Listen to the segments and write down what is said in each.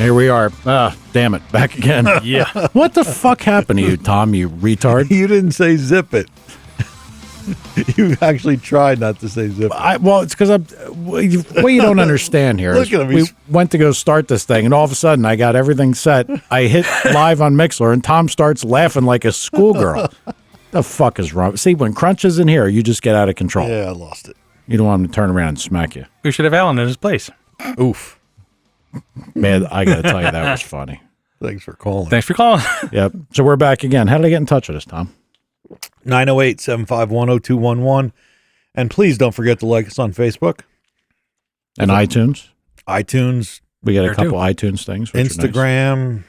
Here we are. Damn it. Back again. Yeah. What the fuck happened to you, Tom, you retard? You didn't say zip it. You actually tried not to say zip it. Well, it's because what you don't understand here Look is at him, we went to go start this thing, and all of a sudden I got everything set. I hit live on Mixler, and Tom starts laughing like a schoolgirl. The fuck is wrong? See, when Crunch is in here, you just get out of control. Yeah, I lost it. You don't want him to turn around and smack you. We should have Alan in his place. Oof. Man, I got to tell you, that was funny. Thanks for calling. Thanks for calling. Yep. So we're back again. How did I get in touch with us, Tom? 908-751-0211. And please don't forget to like us on Facebook. And iTunes. iTunes. We got There a couple too. iTunes things. Which Instagram.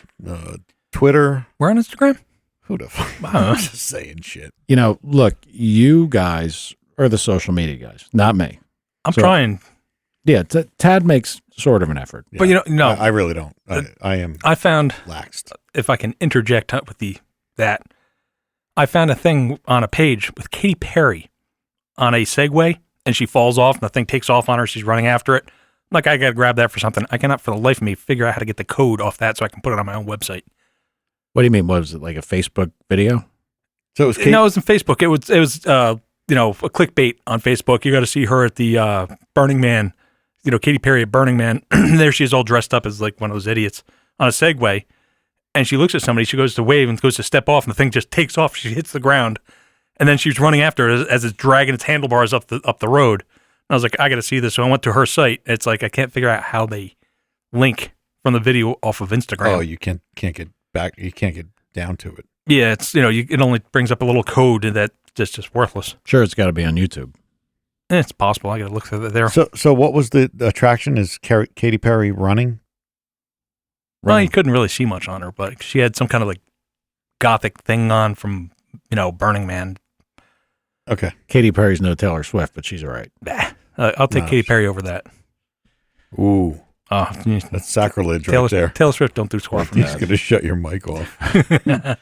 Twitter. We're on Instagram? Who the fuck? Wow. I'm just saying shit. You know, look, you guys are the social media guys, not me. I'm trying. Yeah, Tad makes sort of an effort. But no. I really don't. I am I found, laxed. if I can interject with that, I found a thing on a page with Katy Perry on a Segway, and she falls off, and the thing takes off on her. She's running after it. I'm like, I got to grab that for something. I cannot for the life of me figure out how to get the code off that so I can put it on my own website. What do you mean? Was it like a Facebook video? So it was No, it was on Facebook. It was a clickbait on Facebook. You got to see her at the Burning Man, Katy Perry at Burning Man. There she is all dressed up as like one of those idiots on a Segway. And she looks at somebody, she goes to wave and goes to step off, and the thing just takes off. She hits the ground. And then she's running after it as it's dragging its handlebars up the road. And I was like, I got to see this. So I went to her site. It's like, I can't figure out how they link from the video off of Instagram. Oh, you can't get back. You can't get down to it. Yeah, it's, it only brings up a little code that just worthless. Sure, it's got to be on YouTube. It's possible. I got to look through there. So what was the attraction? Is Katy Perry running? Well, you couldn't really see much on her, but she had some kind of like gothic thing on from, Burning Man. Okay. Katy Perry's no Taylor Swift, but she's all right. I'll take Katy Perry over that. Ooh. Oh, That's sacrilege right there. Taylor Swift don't do score from He's that. going to shut your mic off.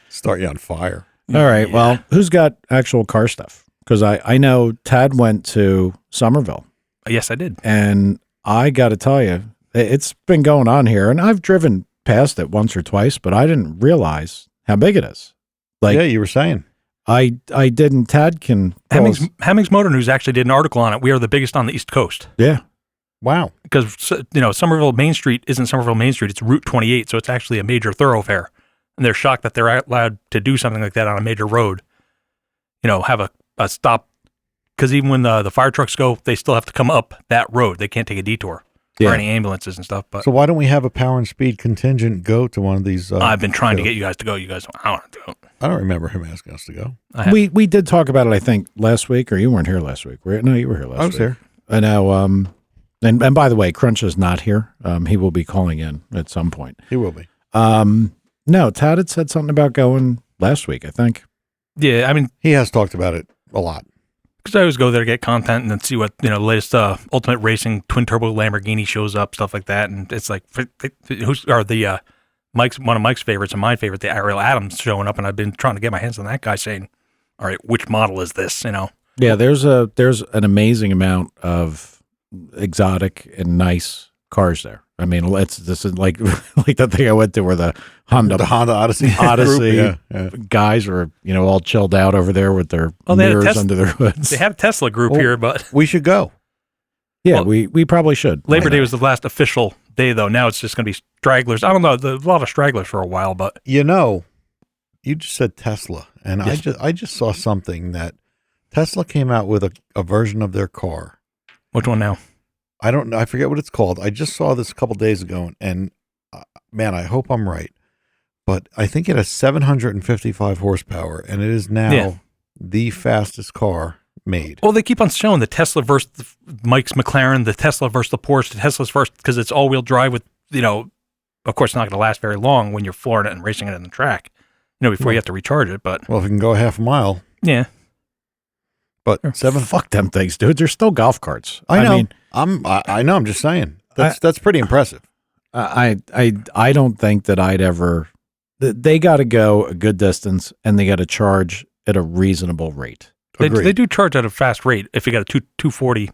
Start you on fire. All right. Yeah. Well, who's got actual car stuff? Because I know Tad went to Somerville. Yes, I did. And I got to tell you, it's been going on here, and I've driven past it once or twice, but I didn't realize how big it is. Like, yeah, you were saying. I didn't. Tad can. Hemmings Motor News actually did an article on it. We are the biggest on the East Coast. Yeah. Wow. Because, Somerville Main Street isn't Somerville Main Street. It's Route 28, so it's actually a major thoroughfare. And they're shocked that they're allowed to do something like that on a major road. Have a stop. Because even when the fire trucks go, they still have to come up that road. They can't take a detour for any ambulances and stuff. But so why don't we have a power and speed contingent go to one of these? I've been trying to get you guys to go. You guys don't want to do it. I don't remember him asking us to go. We did talk about it, I think, last week, or you weren't here last week. No, you were here last week. I was here. I know. And by the way, Crunch is not here. He will be calling in at some point. He will be. No, Tad had said something about going last week, I think. Yeah, I mean, he has talked about it a lot. Because I always go there to get content and then see what, the latest Ultimate Racing twin turbo Lamborghini shows up, stuff like that. And it's like, who's are the one of Mike's favorites and my favorite, the Ariel Adams showing up, and I've been trying to get my hands on that guy, saying, all right, which model is this? Yeah, there's an amazing amount of exotic and nice cars there. I mean, this is like that thing I went to where the Honda Odyssey group, guys were all chilled out over there with their mirrors under their hoods. They had a Tesla group here, but we should go. Yeah, we probably should. Labor Day was the last official day, though. Now it's just going to be stragglers. I don't know, a lot of stragglers for a while, but you just said Tesla, and yes. I just saw something that Tesla came out with a version of their car. Which one now? I don't know. I forget what it's called. I just saw this a couple days ago, and man, I hope I'm right. But I think it has 755 horsepower, and it is now the fastest car made. Well, they keep on showing the Tesla versus Mike's McLaren, the Tesla versus the Porsche, the Tesla's first, because it's all-wheel drive with, of course, it's not going to last very long when you're flooring it and racing it in the track, before you have to recharge it. But well, if it can go a half a mile. Yeah. But fuck them things, dude. They're still golf carts. I know. I know. I'm just saying that's pretty impressive. I don't think that I'd ever. They got to go a good distance, and they got to charge at a reasonable rate. They do charge at a fast rate if you got a 240,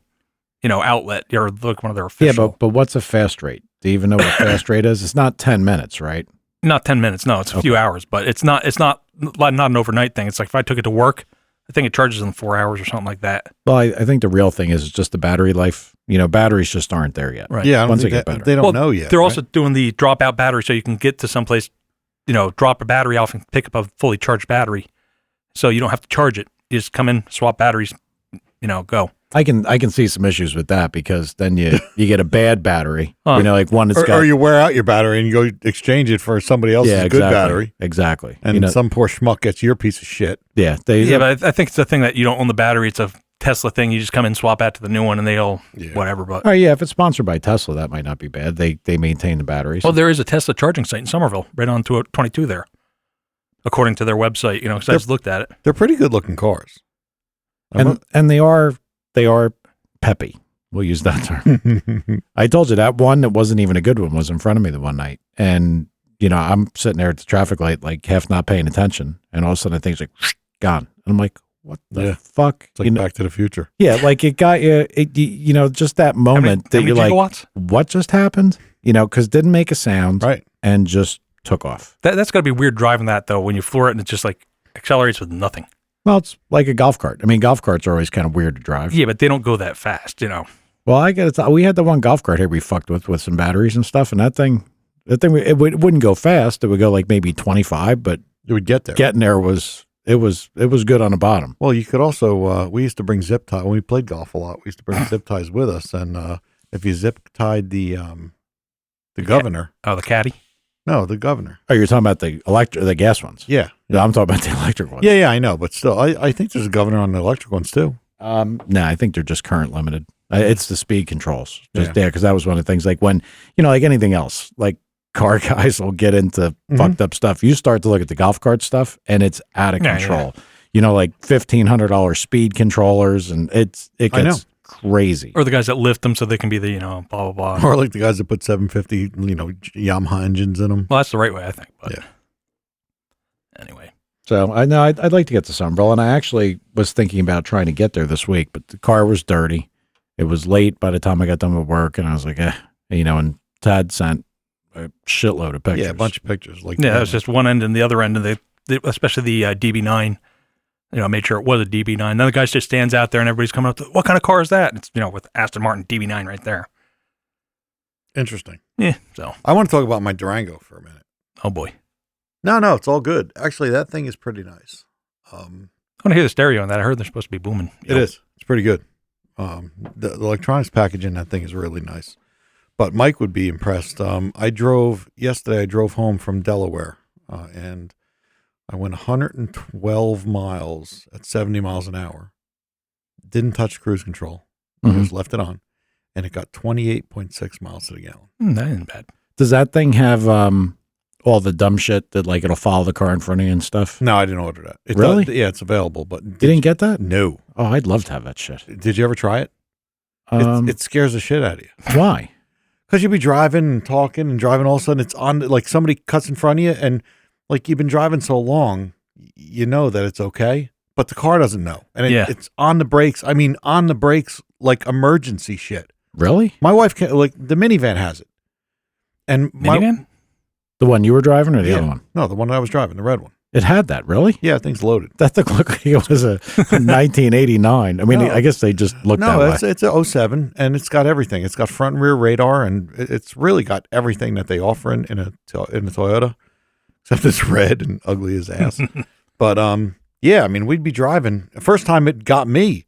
outlet or like one of their official. Yeah, but what's a fast rate? Do you even know what fast rate is? It's not 10 minutes, right? Not 10 minutes. No, it's a few hours, but it's not an overnight thing. It's like if I took it to work, I think it charges them 4 hours or something like that. Well, I think the real thing is just the battery life. Batteries just aren't there yet. Right. Yeah, I don't Once think they get better. they don't know yet. They're right? also doing the dropout battery so you can get to someplace, drop a battery off and pick up a fully charged battery. So you don't have to charge it. You just come in, swap batteries, go. I can see some issues with that because then you get a bad battery. Like one that's or you wear out your battery and you go exchange it for somebody else's good battery. Exactly. And some poor schmuck gets your piece of shit. Yeah. But I think it's the thing that you don't own the battery. It's a Tesla thing. You just come in, swap out to the new one, and they'll whatever. But if it's sponsored by Tesla, that might not be bad. They maintain the batteries. Well, there is a Tesla charging site in Somerville, right on 22 there, according to their website. Because I just looked at it. They're pretty good looking cars, and they are peppy. We'll use that term. I told you that one that wasn't even a good one was in front of me the one night, and I'm sitting there at the traffic light, like half not paying attention, and all of a sudden things like gone, and I'm like, what the fuck? It's like Back to the Future. Yeah, like it got you. Just that moment that you're like, what just happened? Because didn't make a sound, right, and just took off. That's got to be weird driving that though. When you floor it and it just like accelerates with nothing. Well, it's like a golf cart. I mean, golf carts are always kind of weird to drive. Yeah, but they don't go that fast, Well, I get it. We had the one golf cart here we fucked with some batteries and stuff, and that thing, it wouldn't go fast. It would go like maybe 25, but it would get there. Getting there was good on the bottom. Well, you could also we used to bring zip tie when we played golf a lot. We used to bring zip ties with us, and if you zip tied the governor, the caddy. No, the governor. Oh, you're talking about the gas ones? Yeah. No, I'm talking about the electric ones. Yeah, I know, but still, I think there's a governor on the electric ones too. No, I think they're just current limited. It's the speed controls. Because that was one of the things. Like when like anything else, like car guys will get into fucked up stuff. You start to look at the golf cart stuff, and it's out of control. Like $1,500 speed controllers, and it gets crazy. Or the guys that lift them so they can be the blah blah blah. Or like the guys that put 750 Yamaha engines in them. Well, that's the right way, I think. But anyway. So I know I'd like to get to Somerville, and I actually was thinking about trying to get there this week, but the car was dirty. It was late by the time I got done with work, and I was like, and Tad sent a shitload of pictures. Yeah, a bunch of pictures. Like it was just one end and the other end, and they especially the DB9. Made sure it was a DB9. Then the guy just stands out there, and everybody's coming up to, what kind of car is that? And it's with Aston Martin DB9 right there. Interesting. Yeah. So I want to talk about my Durango for a minute. Oh boy. No, it's all good. Actually, that thing is pretty nice. I want to hear the stereo on that. I heard they're supposed to be booming. It is. It's pretty good. The electronics package in that thing is really nice. But Mike would be impressed. Yesterday I drove home from Delaware, and I went 112 miles at 70 miles an hour. Didn't touch cruise control. Just left it on, and it got 28.6 miles to the gallon. That ain't bad. Does that thing have all the dumb shit that like it'll follow the car in front of you and stuff? No, I didn't order that. Really? Yeah, it's available, but you didn't get that? No. Oh, I'd love to have that shit. Did you ever try it? It scares the shit out of you. Why? Because you'll be driving and talking and driving, all of a sudden it's on, like somebody cuts in front of you, and like you've been driving so long, you know that it's okay, but the car doesn't know. And it's on the brakes. I mean, on the brakes, like emergency shit. Really? My wife can't, like the minivan has it. And minivan? The one you were driving or the other one? No, the one that I was driving, the red one. It had that, really? Yeah, thing's loaded. That thing looked like it was a 1989. I mean, I guess they just looked that way. No, it's a 07, and it's got everything. It's got front and rear radar, and it's really got everything that they offer in a Toyota, except it's red and ugly as ass. But yeah, I mean, we'd be driving. The first time it got me,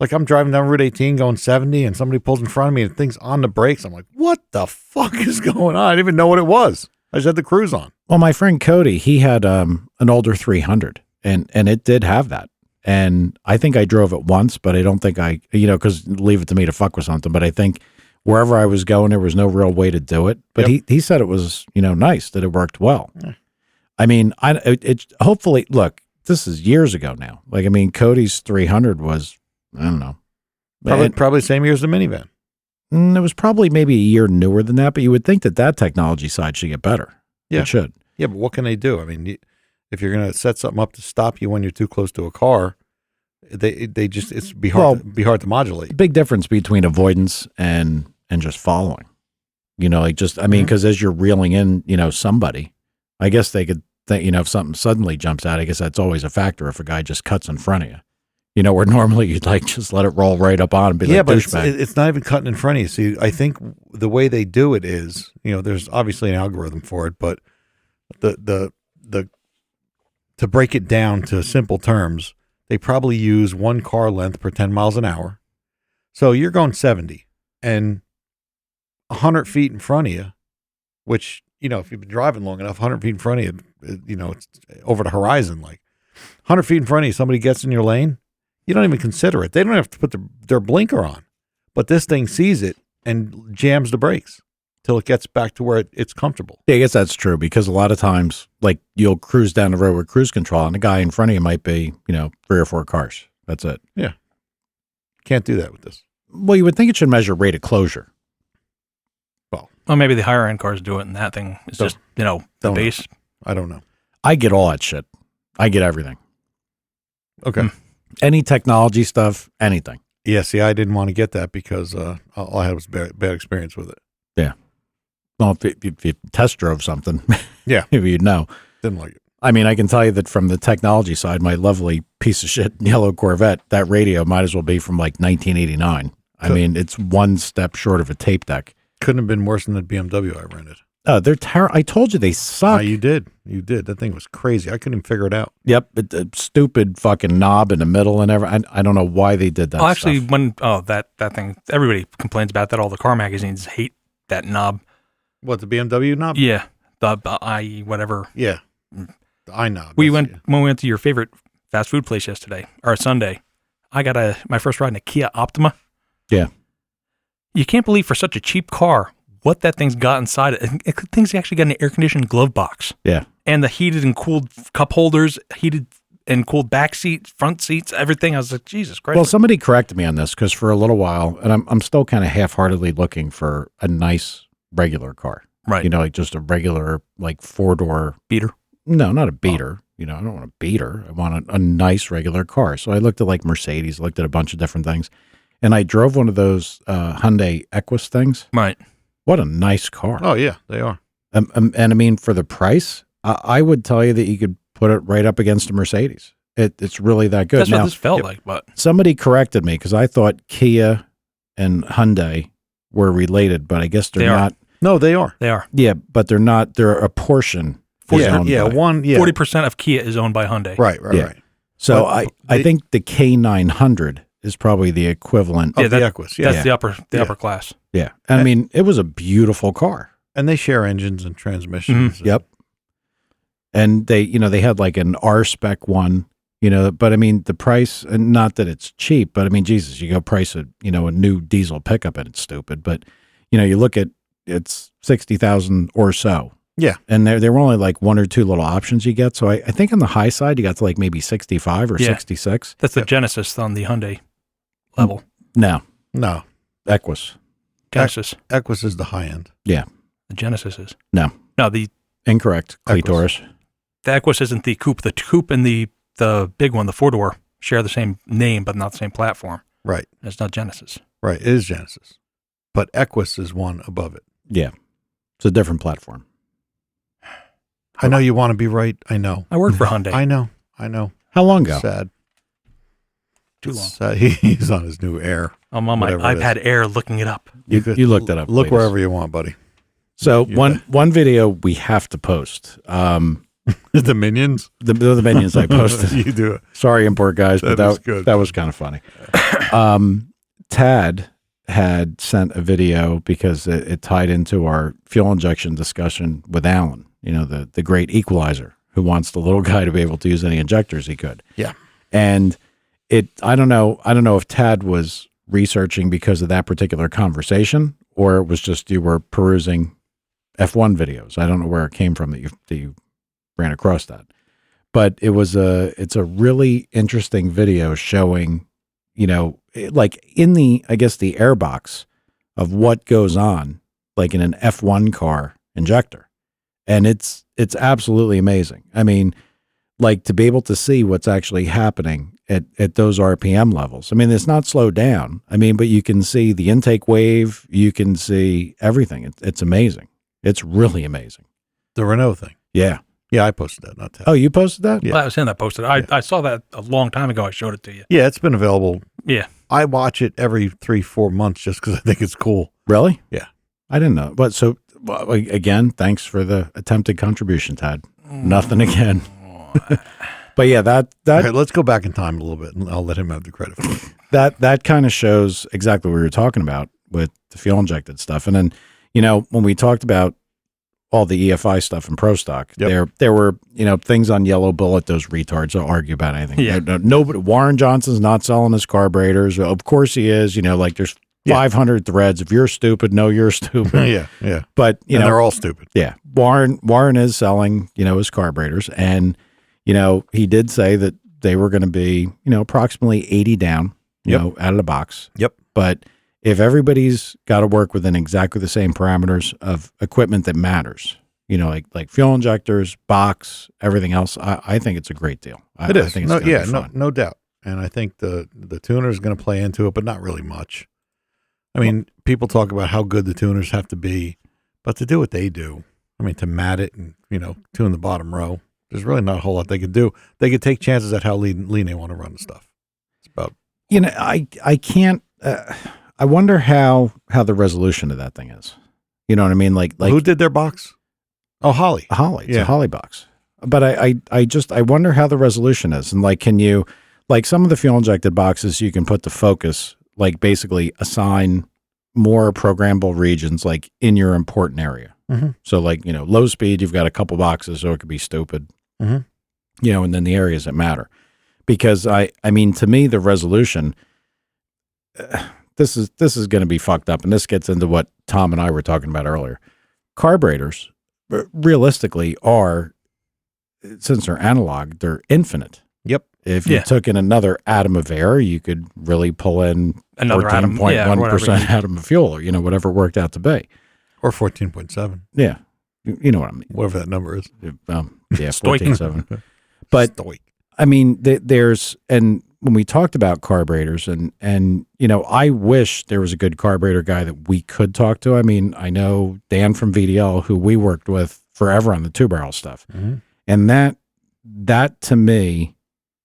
like I'm driving down Route 18 going 70, and somebody pulls in front of me, and the thing's on the brakes. I'm like, what the fuck is going on? I didn't even know what it was. I just had the cruise on. Well, my friend Cody, he had an older 300, and it did have that. And I think I drove it once, but I don't think because leave it to me to fuck with something. But I think wherever I was going, there was no real way to do it. But he said it was, nice, that it worked well. Yeah. I mean, hopefully, look, this is years ago now. Like, I mean, Cody's 300 was, I don't know. Probably the same year as the minivan. It was probably maybe a year newer than that, but you would think that technology side should get better. Yeah. It should. Yeah, but what can they do? I mean, if you're going to set something up to stop you when you're too close to a car, it's be hard to modulate. The big difference between avoidance and just following. You know, like just, I mean, because as you're reeling in, you know, somebody, I guess they could think, you know, if something suddenly jumps out, I guess that's always a factor if a guy just cuts in front of you. You know, where normally you'd like just let it roll right up on and be like, but douchebag. it's not even cutting in front of you. See, I think the way they do it is, you know, there's obviously an algorithm for it, but the to break it down to simple terms, they probably use one car length per 10 miles an hour. So you're going 70 and 100 feet in front of you, which, you know, if you've been driving long enough, 100 feet in front of you, you know, it's over the horizon. Like 100 feet in front of you, somebody gets in your lane, you don't even consider it. They don't have to put their blinker on, but this thing sees it and jams the brakes till it gets back to where it's comfortable. Yeah, I guess that's true because a lot of times, like you'll cruise down the road with cruise control and the guy in front of you might be, you know, 3 or 4 cars. That's it. Yeah. Can't do that with this. Well, you would think it should measure rate of closure. Well, maybe the higher end cars do it, and that thing is just, you know, the base. I don't know. I get all that shit. I get everything. Okay. Any technology stuff, anything. Yeah, see, I didn't want to get that because all I had was bad experience with it. Yeah. Well, if you test drove something, yeah, maybe you'd know. Didn't like it. I mean, I can tell you that from the technology side, my lovely piece of shit yellow Corvette, that radio might as well be from like 1989. I mean, it's one step short of a tape deck. Couldn't have been worse than the BMW I rented. Oh, they're terrible. I told you they suck. You did. That thing was crazy. I couldn't even figure it out. Yep, stupid fucking knob in the middle and everything. I don't know why they did that. Oh, actually, that thing, everybody complains about that. All the car magazines hate that knob. What, the BMW knob? Yeah, the I whatever. Yeah, the I knob. When we went to your favorite fast food place yesterday or Sunday. I got my first ride in a Kia Optima. Yeah, you can't believe for such a cheap car what that thing's got inside it. Thing's actually got an air-conditioned glove box. Yeah. And the heated and cooled cup holders, heated and cooled back seats, front seats, everything. I was like, Jesus Christ. Well, somebody corrected me on this because for a little while, and I'm still kind of half-heartedly looking for a nice regular car. Right. You know, like just a regular, like 4-door. Beater? No, not a beater. You know, I don't want a beater. I want a nice regular car. So I looked at like Mercedes, looked at a bunch of different things. And I drove one of those Hyundai Equus things. Right. What a nice car. Oh, yeah, they are. And I mean, for the price, I would tell you that you could put it right up against a Mercedes. It's really that good. That's now, what this felt like. But somebody corrected me because I thought Kia and Hyundai were related, but I guess they're not. No, they are. They are. Yeah, but they're not. They're a portion. 40% of Kia is owned by Hyundai. Right. So I think the K900 is probably the equivalent of the Equus. Yeah. That's the upper class. Yeah. And I mean, it was a beautiful car. And they share engines and transmissions. Mm-hmm. Yep. And they had like an R spec one, but I mean, the price, and not that it's cheap, but I mean, Jesus, you go price a new diesel pickup and it's stupid, but you look at it's 60,000 or so. Yeah. And there were only like 1 or 2 little options you get. So I think on the high side, you got to like maybe 65 or 66. That's the Genesis on the Hyundai level. No. Equus. Genesis. Equus is the high end. Yeah. The Genesis is. No, the incorrect. Clitoris. The Equus isn't the coupe. The coupe and the big one, the 4-door, share the same name, but not the same platform. Right. It's not Genesis. Right. It is Genesis. But Equus is one above it. Yeah. It's a different platform. I know you want to be right. I know. I work for Hyundai. I know. How long ago? Sad. Too long. Sad. He's on his new Air. I'm on my iPad Air looking it up. You looked it up. Look please. wherever you want, buddy. So one video we have to post. The Minions? The Minions I posted. You do it. Sorry, import guys, but that was kind of funny. Tad had sent a video because it tied into our fuel injection discussion with Alan, the great equalizer who wants the little guy to be able to use any injectors he could. Yeah. And I don't know if Tad was researching because of that particular conversation or it was just you were perusing F1 videos. I don't know where it came from that you ran across that. But it's a really interesting video showing, like in the airbox of what goes on, like in an F1 car injector. And it's absolutely amazing. I mean, like to be able to see what's actually happening at those RPM levels. I mean, it's not slowed down. I mean, but you can see the intake wave. You can see everything. It's amazing. It's really amazing. The Renault thing. Yeah. Yeah, I posted that, not Ted. Oh, you posted that? Yeah. Well, I was saying that posted. I saw that a long time ago. I showed it to you. Yeah, it's been available. Yeah. I watch it every 3-4 months just because I think it's cool. Really? Yeah. I didn't know. But so, again, thanks for the attempted contribution, Tad. Nothing again. But yeah, that All right, let's go back in time a little bit, and I'll let him have the credit for it. that kind of shows exactly what we were talking about with the fuel injected stuff. And then, when we talked about all the EFI stuff in Pro Stock, there were, things on Yellow Bullet, those retards will argue about anything. Yeah. Nobody, Warren Johnson's not selling his carburetors. Of course he is, like there's 500 threads. If you're stupid, no, you're stupid. Yeah. But, And they're all stupid. Yeah. Warren is selling, his carburetors. And, he did say that they were going to be, approximately 80 down, out of the box. Yep. But if everybody's got to work within exactly the same parameters of equipment that matters, like fuel injectors, box, everything else, I think it's a great deal. It is. I think it's be fun. No doubt. And I think the tuner is going to play into it, but not really much. I mean, people talk about how good the tuners have to be, but to do what they do, I mean, to mat it and, tune the bottom row, there's really not a whole lot they could do. They could take chances at how lean they want to run the stuff. It's about, I can't, I wonder how the resolution of that thing is. You know what I mean? Like who did their box? Oh, Holly. It's a Holly box. But I wonder how the resolution is. And like, can you, like some of the fuel injected boxes, you can put the focus, like basically assign more programmable regions, like in your important area. Mm-hmm. So like, low speed, you've got a couple boxes, so it could be stupid, and then the areas that matter. Because I mean, to me, the resolution, this is going to be fucked up. And this gets into what Tom and I were talking about earlier. Carburetors realistically are, since they're analog, they're infinite. Yep. If you took in another atom of air, you could really pull in Another 14.1% atom of fuel, or, whatever it worked out to be. Or 14.7. Yeah. You know what I mean. Whatever that number is. Yeah, 14.7. But, Stoic. I mean, there's, and when we talked about carburetors, and I wish there was a good carburetor guy that we could talk to. I mean, I know Dan from VDL, who we worked with forever on the 2-barrel stuff. Mm-hmm. And that to me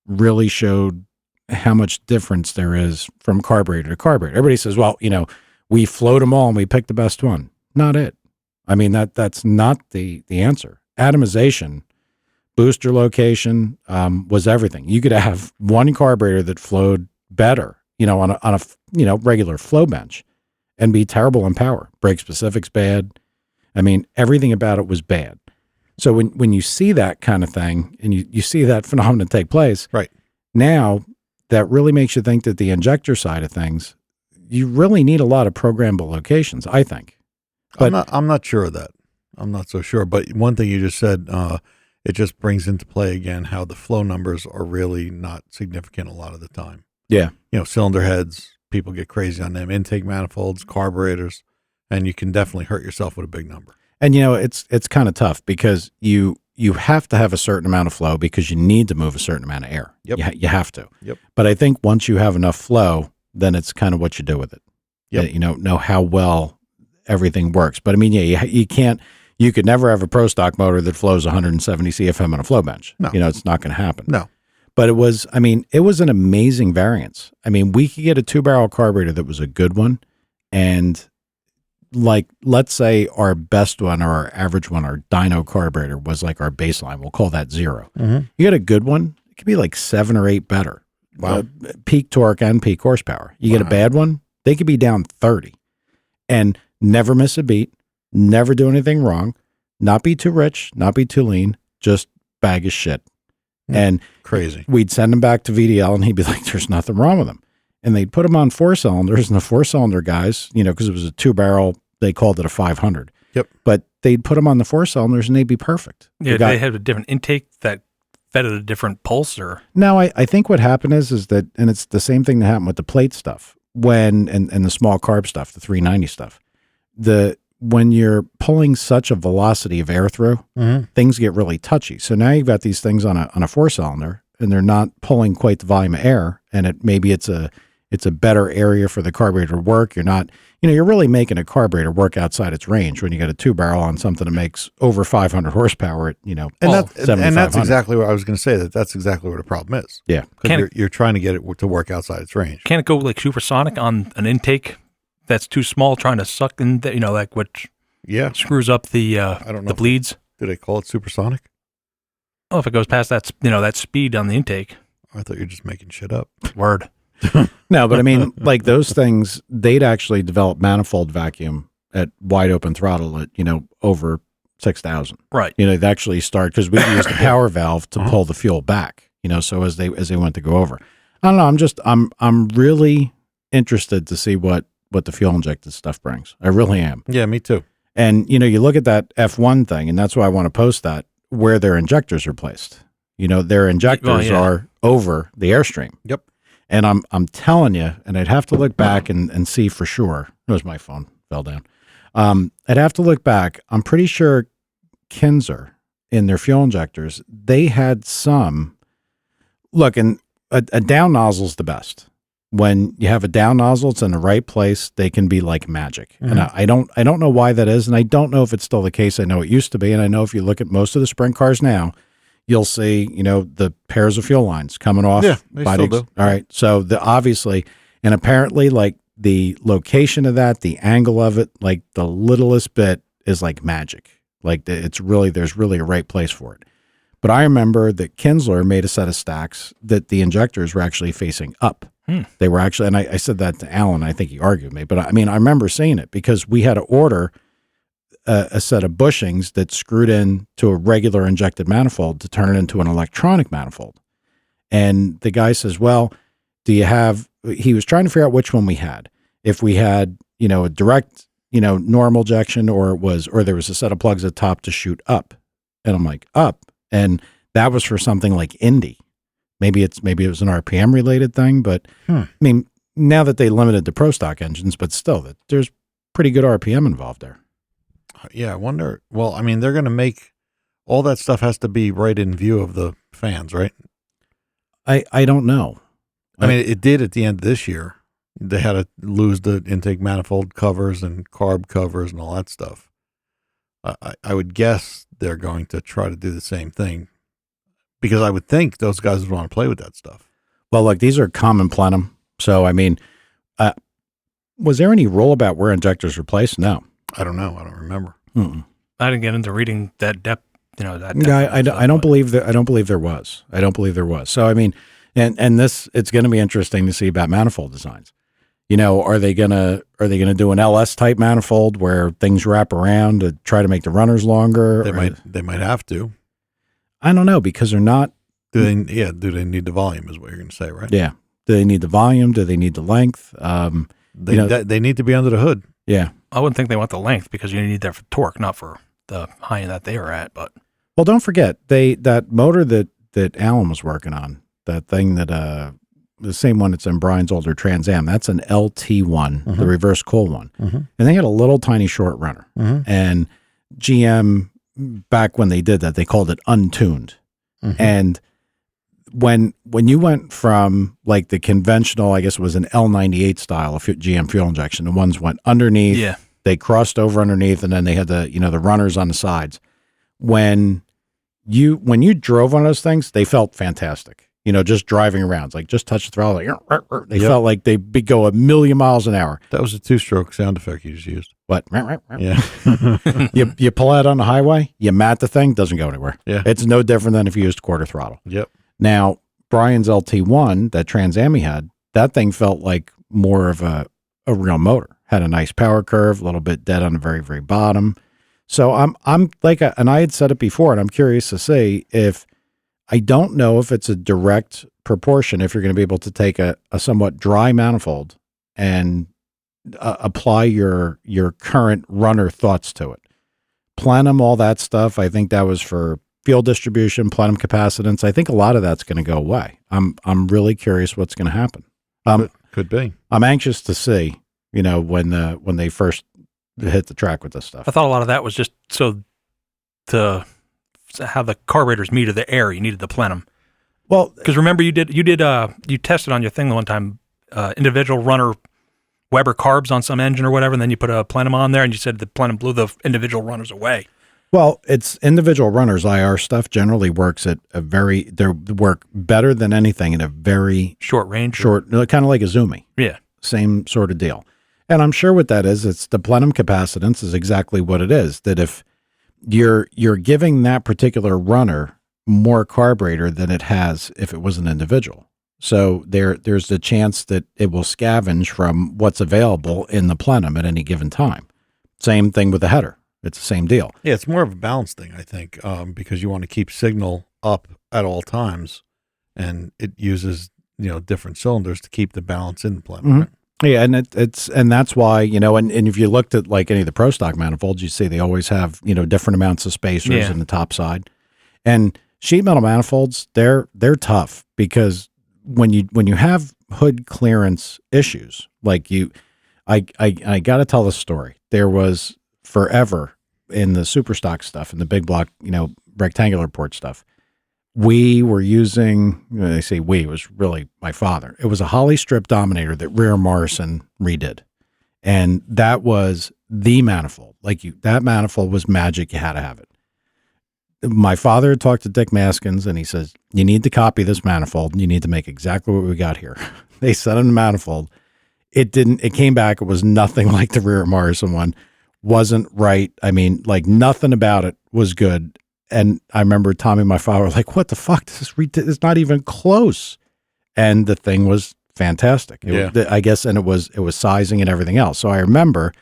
really showed how much difference there is from carburetor to carburetor. Everybody says, well, we flowed them all and we picked the best one. Not it. I mean, that's not the answer. Atomization, booster location, was everything. You could have one carburetor that flowed better, on a regular flow bench, and be terrible in power. Brake specifics bad. I mean, everything about it was bad. So when you see that kind of thing, and you see that phenomenon take place, right now, that really makes you think that the injector side of things, you really need a lot of programmable locations, I think. But I'm not sure of that. I'm not so sure. But one thing you just said, it just brings into play again how the flow numbers are really not significant a lot of the time. Yeah. Cylinder heads, people get crazy on them, intake manifolds, carburetors, and you can definitely hurt yourself with a big number. And, it's kind of tough because you have to have a certain amount of flow because you need to move a certain amount of air. Yep. You have to. Yep. But I think once you have enough flow, then it's kind of what you do with it. Yep. Know how well everything works. But I mean, you could never have a Pro Stock motor that flows 170 CFM on a flow bench. No. It's not going to happen. No. But it was an amazing variance. I mean, we could get a 2-barrel carburetor that was a good one. And like, let's say our best one or our average one, our dyno carburetor was like our baseline. We'll call that 0. Mm-hmm. You get a good one, it could be like 7 or 8 better. Wow. Peak torque and peak horsepower. You get a bad one, they could be down 30 and never miss a beat, never do anything wrong, not be too rich, not be too lean, just bag of shit. And crazy. We'd send him back to VDL and he'd be like, there's nothing wrong with him. And they'd put him on 4 cylinders, and the 4-cylinder guys, because it was a 2-barrel, they called it a 500. Yep. But they'd put them on the 4 cylinders and they'd be perfect. Yeah, they had a different intake that fed at a different pulse, or? No, I think what happened is that, and it's the same thing that happened with the plate stuff and the small carb stuff, the 390 stuff. When you're pulling such a velocity of air through, things get really touchy. So now you've got these things on a 4-cylinder, and they're not pulling quite the volume of air, and maybe it's a better area for the carburetor to work. You're not, you're really making a carburetor work outside its range when you got a 2-barrel on something that makes over 500 horsepower at, and that's exactly what I was going to say. That's exactly what the problem is. Yeah. Because you're trying to get it to work outside its range. Can't it go like supersonic on an intake that's too small, trying to suck in, which screws up the I don't know the bleeds? Do they call it supersonic? Oh, if it goes past that, that speed on the intake. I thought you were just making shit up. Word. No, but I mean, like those things, they'd actually develop manifold vacuum at wide open throttle at, over 6,000. Right. They'd actually start, because we used a power valve to pull the fuel back, so as they went to go over. I don't know. I'm really interested to see what the fuel injected stuff brings. I really am. Yeah, me too. And, you look at that F1 thing, and that's why I want to post that, where their injectors are placed. Their injectors are over the airstream. Yep. And I'm telling you, and I'd have to look back and see for sure. It was my phone, fell down. I'd have to look back. I'm pretty sure Kinzer in their fuel injectors, they had some. Look, and a down nozzle's the best. When you have a down nozzle, it's in the right place. They can be like magic. Mm-hmm. And I don't know why that is, and I don't know if it's still the case. I know it used to be, and I know if you look at most of the sprint cars now, you'll see, the pairs of fuel lines coming off. Yeah, they still do. All right. So obviously, and apparently, like the location of that, the angle of it, like the littlest bit is like magic. Like there's really a right place for it. But I remember that Kinsler made a set of stacks that the injectors were actually facing up. They were actually, and I said that to Alan, I think he argued me, but I mean, I remember seeing it because we had to order a set of bushings that screwed in to a regular injected manifold to turn it into an electronic manifold. And the guy says, well, he was trying to figure out which one we had. If we had, a direct, normal ejection, or there was a set of plugs at the top to shoot up. And I'm like, up. And that was for something like Indy. Maybe it was an RPM related thing, but I mean, now that they limited the pro stock engines, but still there's pretty good RPM involved there. Yeah, I wonder. Well, I mean, they're going to make all that stuff has to be right in view of the fans, right? I don't know. I mean, it did at the end of this year. They had to lose the intake manifold covers and carb covers and all that stuff. I would guess they're going to try to do the same thing because I would think those guys would want to play with that stuff. Well, look, these are common plenum. So, I mean, was there any rule about where injectors were placed? No. I don't know. I don't remember. Mm-mm. I didn't get into reading that depth. I don't believe that. I don't believe there was. So I mean, and it's going to be interesting to see about manifold designs. Are they gonna do an LS type manifold where things wrap around to try to make the runners longer? They might have to. I don't know because they're not. Do they need the volume? Is what you're going to say, right? Yeah. Do they need the volume? Do they need the length? They need to be under the hood. Yeah. I wouldn't think they want the length because you need that for torque, not for the high end that they were at. But well, don't forget that motor that Alan was working on, that thing that the same one that's in Brian's older Trans Am. That's an LT1, the reverse cool one, and they had a little tiny short runner. And GM back when they did that, they called it untuned. And when you went from like the conventional, I guess it was an L98 style of GM fuel injection, the ones went underneath, they crossed over underneath, and then they had the runners on the sides. When you drove one of those things, they felt fantastic. Just driving around, like just touch the throttle, like, they felt like they go 1,000,000 miles an hour. That was a 2-stroke sound effect you just used. What? Yeah. you pull out on the highway, you mat the thing, doesn't go anywhere. Yeah. It's no different than if you used quarter throttle. Yep. Now, Brian's LT1, that Trans Am he had, that thing felt like more of a real motor. Had a nice power curve, a little bit dead on the very, very bottom. So I'm like, and I had said it before, and I'm curious to see if, I don't know if it's a direct proportion, if you're going to be able to take a somewhat dry manifold and apply your current runner thoughts to it. Plenum, all that stuff, I think that was for field distribution, plenum capacitance. I think a lot of that's going to go away. I'm really curious what's going to happen. Could be. I'm anxious to see, when they first hit the track with this stuff. I thought a lot of that was just so to have the carburetors meter the air, you needed the plenum. Well, Because remember, you tested on your thing the one time, individual runner Weber carbs on some engine or whatever, and then you put a plenum on there, and you said the plenum blew the individual runners away. well, it's individual runners. IR stuff generally works at they work better than anything in a very Short range. kind of like a Zoomy. Yeah. Same sort of deal. And I'm sure what that is, it's the plenum capacitance is exactly what it is. That if you're giving that particular runner more carburetor than it has if it was an individual. So there's the chance that it will scavenge from what's available in the plenum at any given time. Same thing with the header. It's the same deal. Yeah, it's more of a balance thing, I think, because you want to keep signal up at all times, and it uses different cylinders to keep the balance in the plenum. Right? Yeah, and and that's why, and if you looked at like any of the Pro Stock manifolds, you see they always have, different amounts of spacers in the top side. And sheet metal manifolds, they're tough because when you have hood clearance issues, like I got to tell the story. There was forever in the super stock stuff and the big block, rectangular port stuff. We were using, they say we, it was really my father. It was a Holly strip dominator that Rear Morrison redid. And that was the manifold. That manifold was magic. You had to have it. My father talked to Dick Maskins and he says, you need to copy this manifold and you need to make exactly what we got here. They sent him the manifold. It came back. It was nothing like the Rear Morrison one. Wasn't right. I mean, nothing about it was good. And I remember Tommy and my father were like, what the fuck? It's not even close. And the thing was fantastic. I guess, and it was sizing and everything else. So I remember,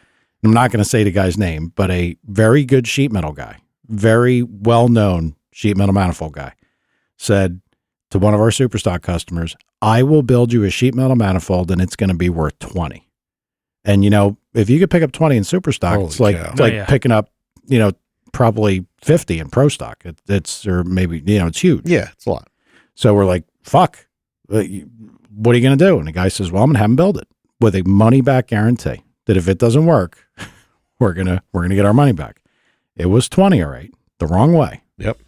I'm not going to say the guy's name, but a very good sheet metal guy, very well-known sheet metal manifold guy, said to one of our Superstock customers, I will build you a sheet metal manifold and it's going to be worth 20. And, if you could pick up 20 in Superstock, it's like picking up, probably 50 in Pro Stock. Or maybe, it's huge. Yeah, it's a lot. So we're like, fuck, what are you going to do? And the guy says, well, I'm going to have him build it with a money back guarantee that if it doesn't work, we're going to get our money back. It was 20, all right, the wrong way. Yep.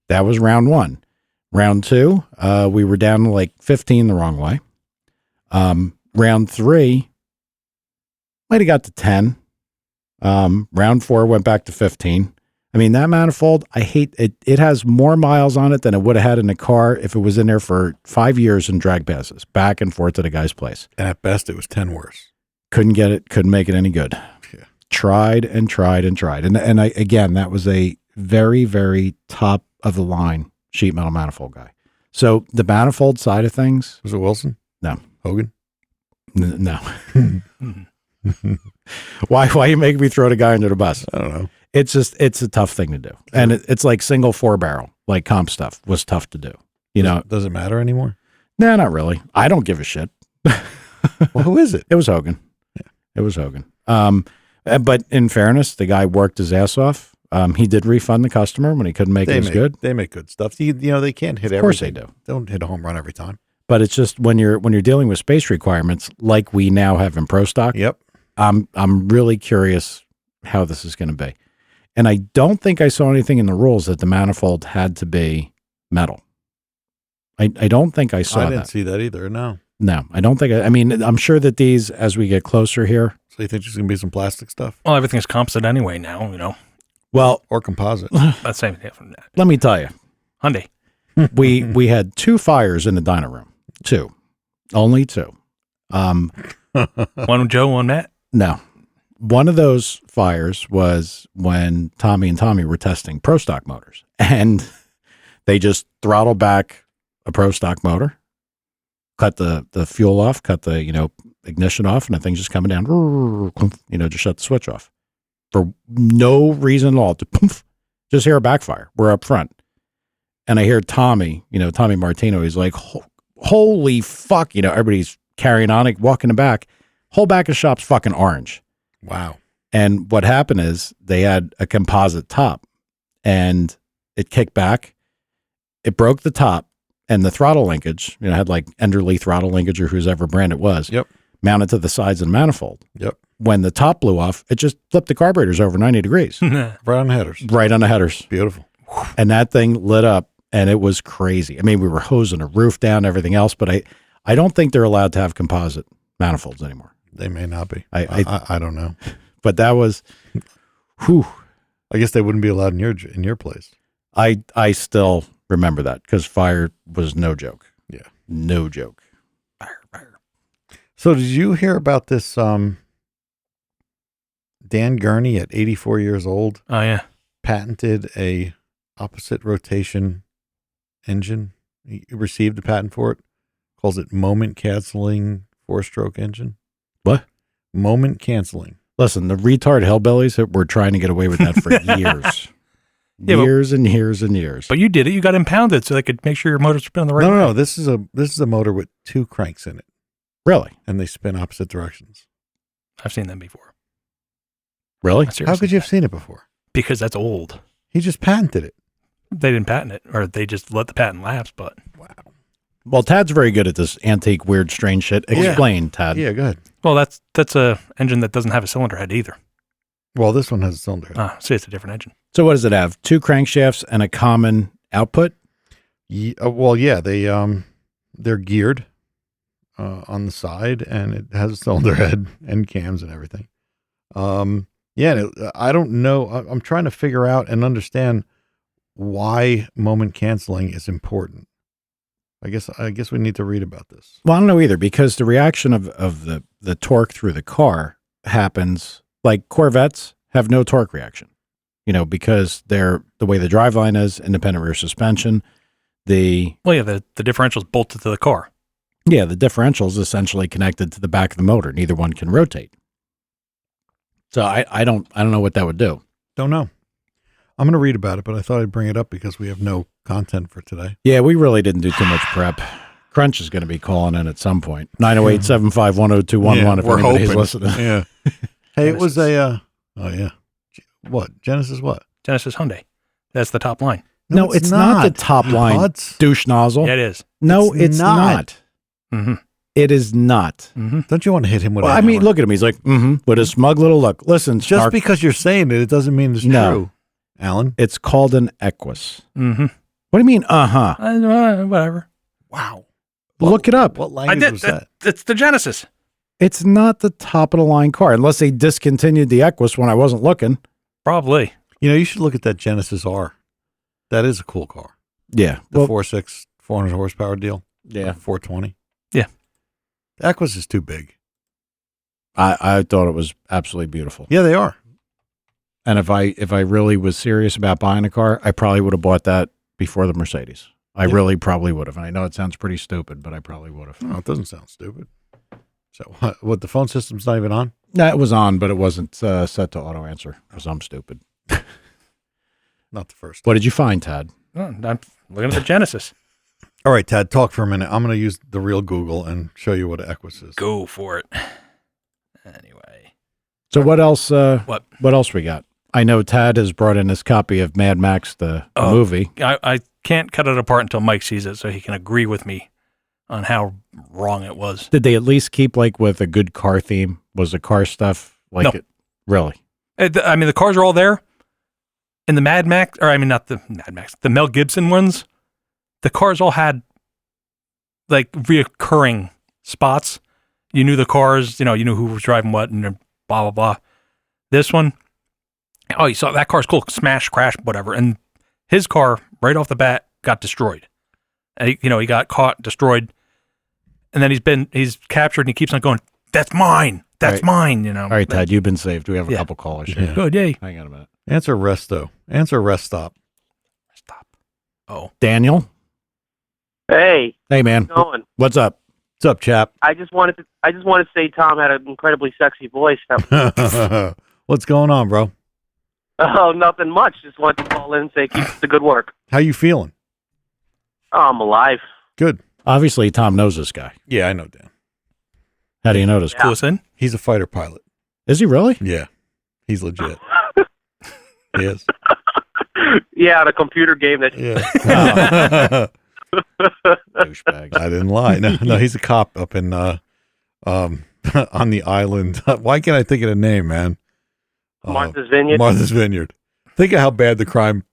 That was round one. Round two, we were down to 15 the wrong way. Round three, might have got to 10. Round four went back to 15. I mean, that manifold, I hate it. It has more miles on it than it would have had in a car if it was in there for 5 years in drag passes, back and forth to the guy's place. And at best, it was 10 worse. Couldn't get it, couldn't make it any good. Yeah. Tried and tried and tried. And I, again, that was a very, very top of the line sheet metal manifold guy. So the manifold side of things. Was it Wilson? No. Hogan? No. Why you make me throw the guy under the bus? I don't know. It's a tough thing to do. And it's like single 4-barrel, like comp stuff was tough to do. Does it matter anymore? No, not really. I don't give a shit. Well, who is it? It was Hogan. Yeah. It was Hogan. But in fairness, the guy worked his ass off. He did refund the customer when he couldn't make it as good. They make good stuff. They can't hit everything. Of course they do. They don't hit a home run every time. But it's just when you're dealing with space requirements like we now have in Pro Stock. Yep. I'm really curious how this is going to be. And I don't think I saw anything in the rules that the manifold had to be metal. I don't think I saw that. I didn't see that either, no. No, I don't think. I mean, I'm sure that these, as we get closer here. So you think there's going to be some plastic stuff? Well, everything's composite anyway now, Well. Or composite. That's same thing. Let me tell you. Hyundai. We had 2 fires in the diner room. 2. Only 2. One Joe, one Matt? No. One of those fires was when Tommy and Tommy were testing Pro Stock motors, and they just throttled back a Pro Stock motor, cut the fuel off, cut the ignition off, and the thing's just coming down, just shut the switch off for no reason at all. Just hear a backfire. We're up front, and I hear Tommy, Tommy Martino. He's like, "Holy fuck!" Everybody's carrying on, walking the back. Whole back of shop's fucking orange. Wow. And what happened is they had a composite top and it kicked back. It broke the top and the throttle linkage, had like Enderley throttle linkage or whose ever brand it was. Yep. Mounted to the sides of the manifold. Yep. When the top blew off, it just flipped the carburetors over 90 degrees. Right on the headers. Right on the headers. Beautiful. And that thing lit up and it was crazy. I mean, we were hosing a roof down, everything else, but I don't think they're allowed to have composite manifolds anymore. They may not be. I don't know. But that was, whew. I guess they wouldn't be allowed in your place. I still remember that because fire was no joke. Yeah. No joke. Fire. So did you hear about this Dan Gurney at 84 years old Oh yeah. patented a opposite rotation engine? He received a patent for it. Calls it moment canceling 4-stroke engine. What? Moment canceling. Listen, the retard hillbillies were trying to get away with that for years. Yeah, years and years and years. But you did it. You got impounded so they could make sure your motor's spinning the right way. No. This is a motor with 2 cranks in it, Really? and they spin opposite directions. I've seen them before. Really? I seriously How could you have have. seen it before? Because that's old. He just patented it. They didn't patent it, or they just let the patent lapse. But Wow. Well, Tad's very good at this antique, weird, strange shit. Explain, Tad. Yeah, go ahead. well, that's a engine that doesn't have a cylinder head either. Well, this one has a cylinder head. See, it's a different engine. So what does it have? 2 crankshafts and a common output? They're geared on the side, and it has a cylinder head and cams and everything. I don't know. I'm trying to figure out and understand why moment canceling is important. I guess we need to read about this. Well, I don't know either, because the reaction of the torque through the car happens, like Corvettes have no torque reaction, because they're the way the driveline is, independent rear suspension. The differential's bolted to the car. Yeah, the differential is essentially connected to the back of the motor. Neither one can rotate. So I don't know what that would do. Don't know. I'm going to read about it, but I thought I'd bring it up because we have no content for today. Yeah, we really didn't do too much prep. Crunch is going to be calling in at some point. 908-751-0211 if we're anybody's hoping. listening. Yeah. Hey, it was what? Genesis what? Genesis Hyundai. That's the top line. No, it's not the top line, What? douche nozzle. Yeah, it is. No, it's not. Mm-hmm. It is not. Mm-hmm. Don't you want to hit him with Well, a I mean, hammer? look at him. He's like, with a smug little look. Listen, Just snark, because you're saying it doesn't mean it's No. true, Alan. it's called an Equus. Mm-hmm. What do you mean, uh-huh? Whatever. Wow. Look it up. What I language did. was that? It's the Genesis. It's not the top of the line car, unless they discontinued the Equus when I wasn't looking. Probably. You should look at that Genesis R. That is a cool car. Yeah. The 4.6, 400 horsepower deal. Yeah. 420. Yeah. The Equus is too big. I thought it was absolutely beautiful. Yeah, they are. And if I really was serious about buying a car, I probably would have bought that before the Mercedes. I really probably would have. And I know it sounds pretty stupid, but I probably would have. No, it doesn't sound stupid. So what the phone system's not even on? No, it was on, but it wasn't set to auto answer because I'm stupid. Not the first. What did you find, Tad? Oh, I'm looking at the Genesis. All right, Tad, talk for a minute. I'm going to use the real Google and show you what an Equus is. Go for it. Anyway. So what else? What? What else we got? I know Tad has brought in his copy of Mad Max, the movie. I can't cut it apart until Mike sees it so he can agree with me on how wrong it was. Did they at least keep with a good car theme? Was the car stuff No. Really? I mean, the cars are all there. In the Mad Max, or I mean, not the Mad Max, the Mel Gibson ones, the cars all had reoccurring spots. You knew the cars, you knew who was driving what and blah, blah, blah. This one, you saw that car's cool, smash, crash, whatever. And his car, right off the bat, got destroyed. And he got caught, destroyed. And then he's captured and he keeps on going, that's mine. That's mine, All right, Tad, you've been saved. We have a couple callers here. Yeah. Good, yay. Hang on a minute. Answer resto. Answer rest stop. Stop. Oh. Daniel? Hey, Hey, man. how's it going? What's up? What's up, chap? I just wanted to say Tom had an incredibly sexy voice. What's going on, bro? Oh, nothing much. Just wanted to call in and say keep up the good work. How you feeling? Oh, I'm alive. Good. Obviously, Tom knows this guy. Yeah, I know Dan. How do you know this? Yeah. Clue us in? He's a fighter pilot. Is he really? Yeah. He's legit. He is. Yeah, the computer game that. Yeah. Douchebags. I didn't lie. No, he's a cop up in on the island. Why can't I think of the name, man? Martha's Vineyard. Martha's Vineyard. Think of how bad the crime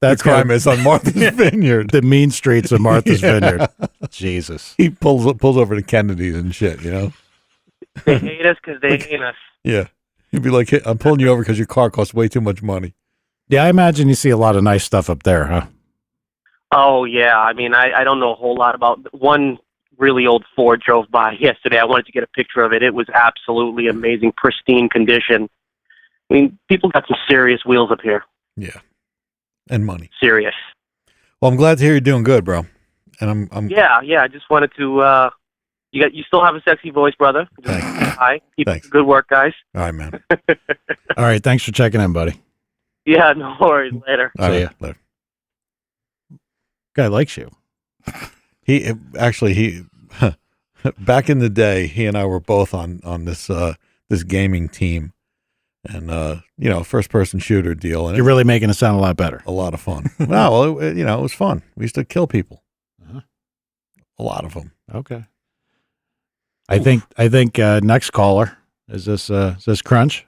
is on Martha's Vineyard. The mean streets of Martha's Vineyard. Jesus. He pulls over to Kennedy's and shit, you know? They hate us because they hate us. Yeah. He'd be like, hey, I'm pulling you over because your car costs way too much money. Yeah, I imagine you see a lot of nice stuff up there, huh? Oh, yeah. I mean, I don't know a whole lot about one really old Ford drove by yesterday. I wanted to get a picture of it. It was absolutely amazing, pristine condition. I mean, people got some serious wheels up here. Yeah. And money. Serious. Well, I'm glad to hear you're doing good, bro. And I'm Yeah. I just wanted to, you still have a sexy voice, brother. Thanks. Hi. Keep Thanks. Good work, guys. All right, man. All right, thanks for checking in, buddy. Yeah, no worries. Later. All See right, ya. later. Guy likes you. He back in the day, he and I were both on this this gaming team, and first person shooter deal, and You're really making it sound a lot better. a lot of fun. Well, it was fun. We used to kill people, Uh-huh. a lot of them. Okay. I think next caller is this Crunch.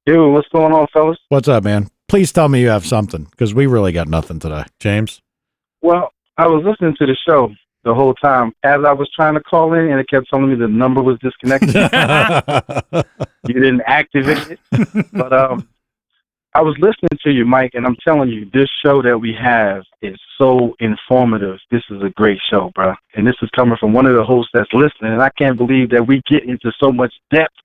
Dude, what's going on, fellas? What's up, man? Please tell me you have something, because we really got nothing today. James, Well, I was listening to the show the whole time as I was trying to call in, and it kept telling me the number was disconnected. You didn't activate it. But I was listening to you, Mike, and I'm telling you, this show that we have is so informative. This is a great show, bro. And this is coming from one of the hosts that's listening, and I can't believe that we get into so much depth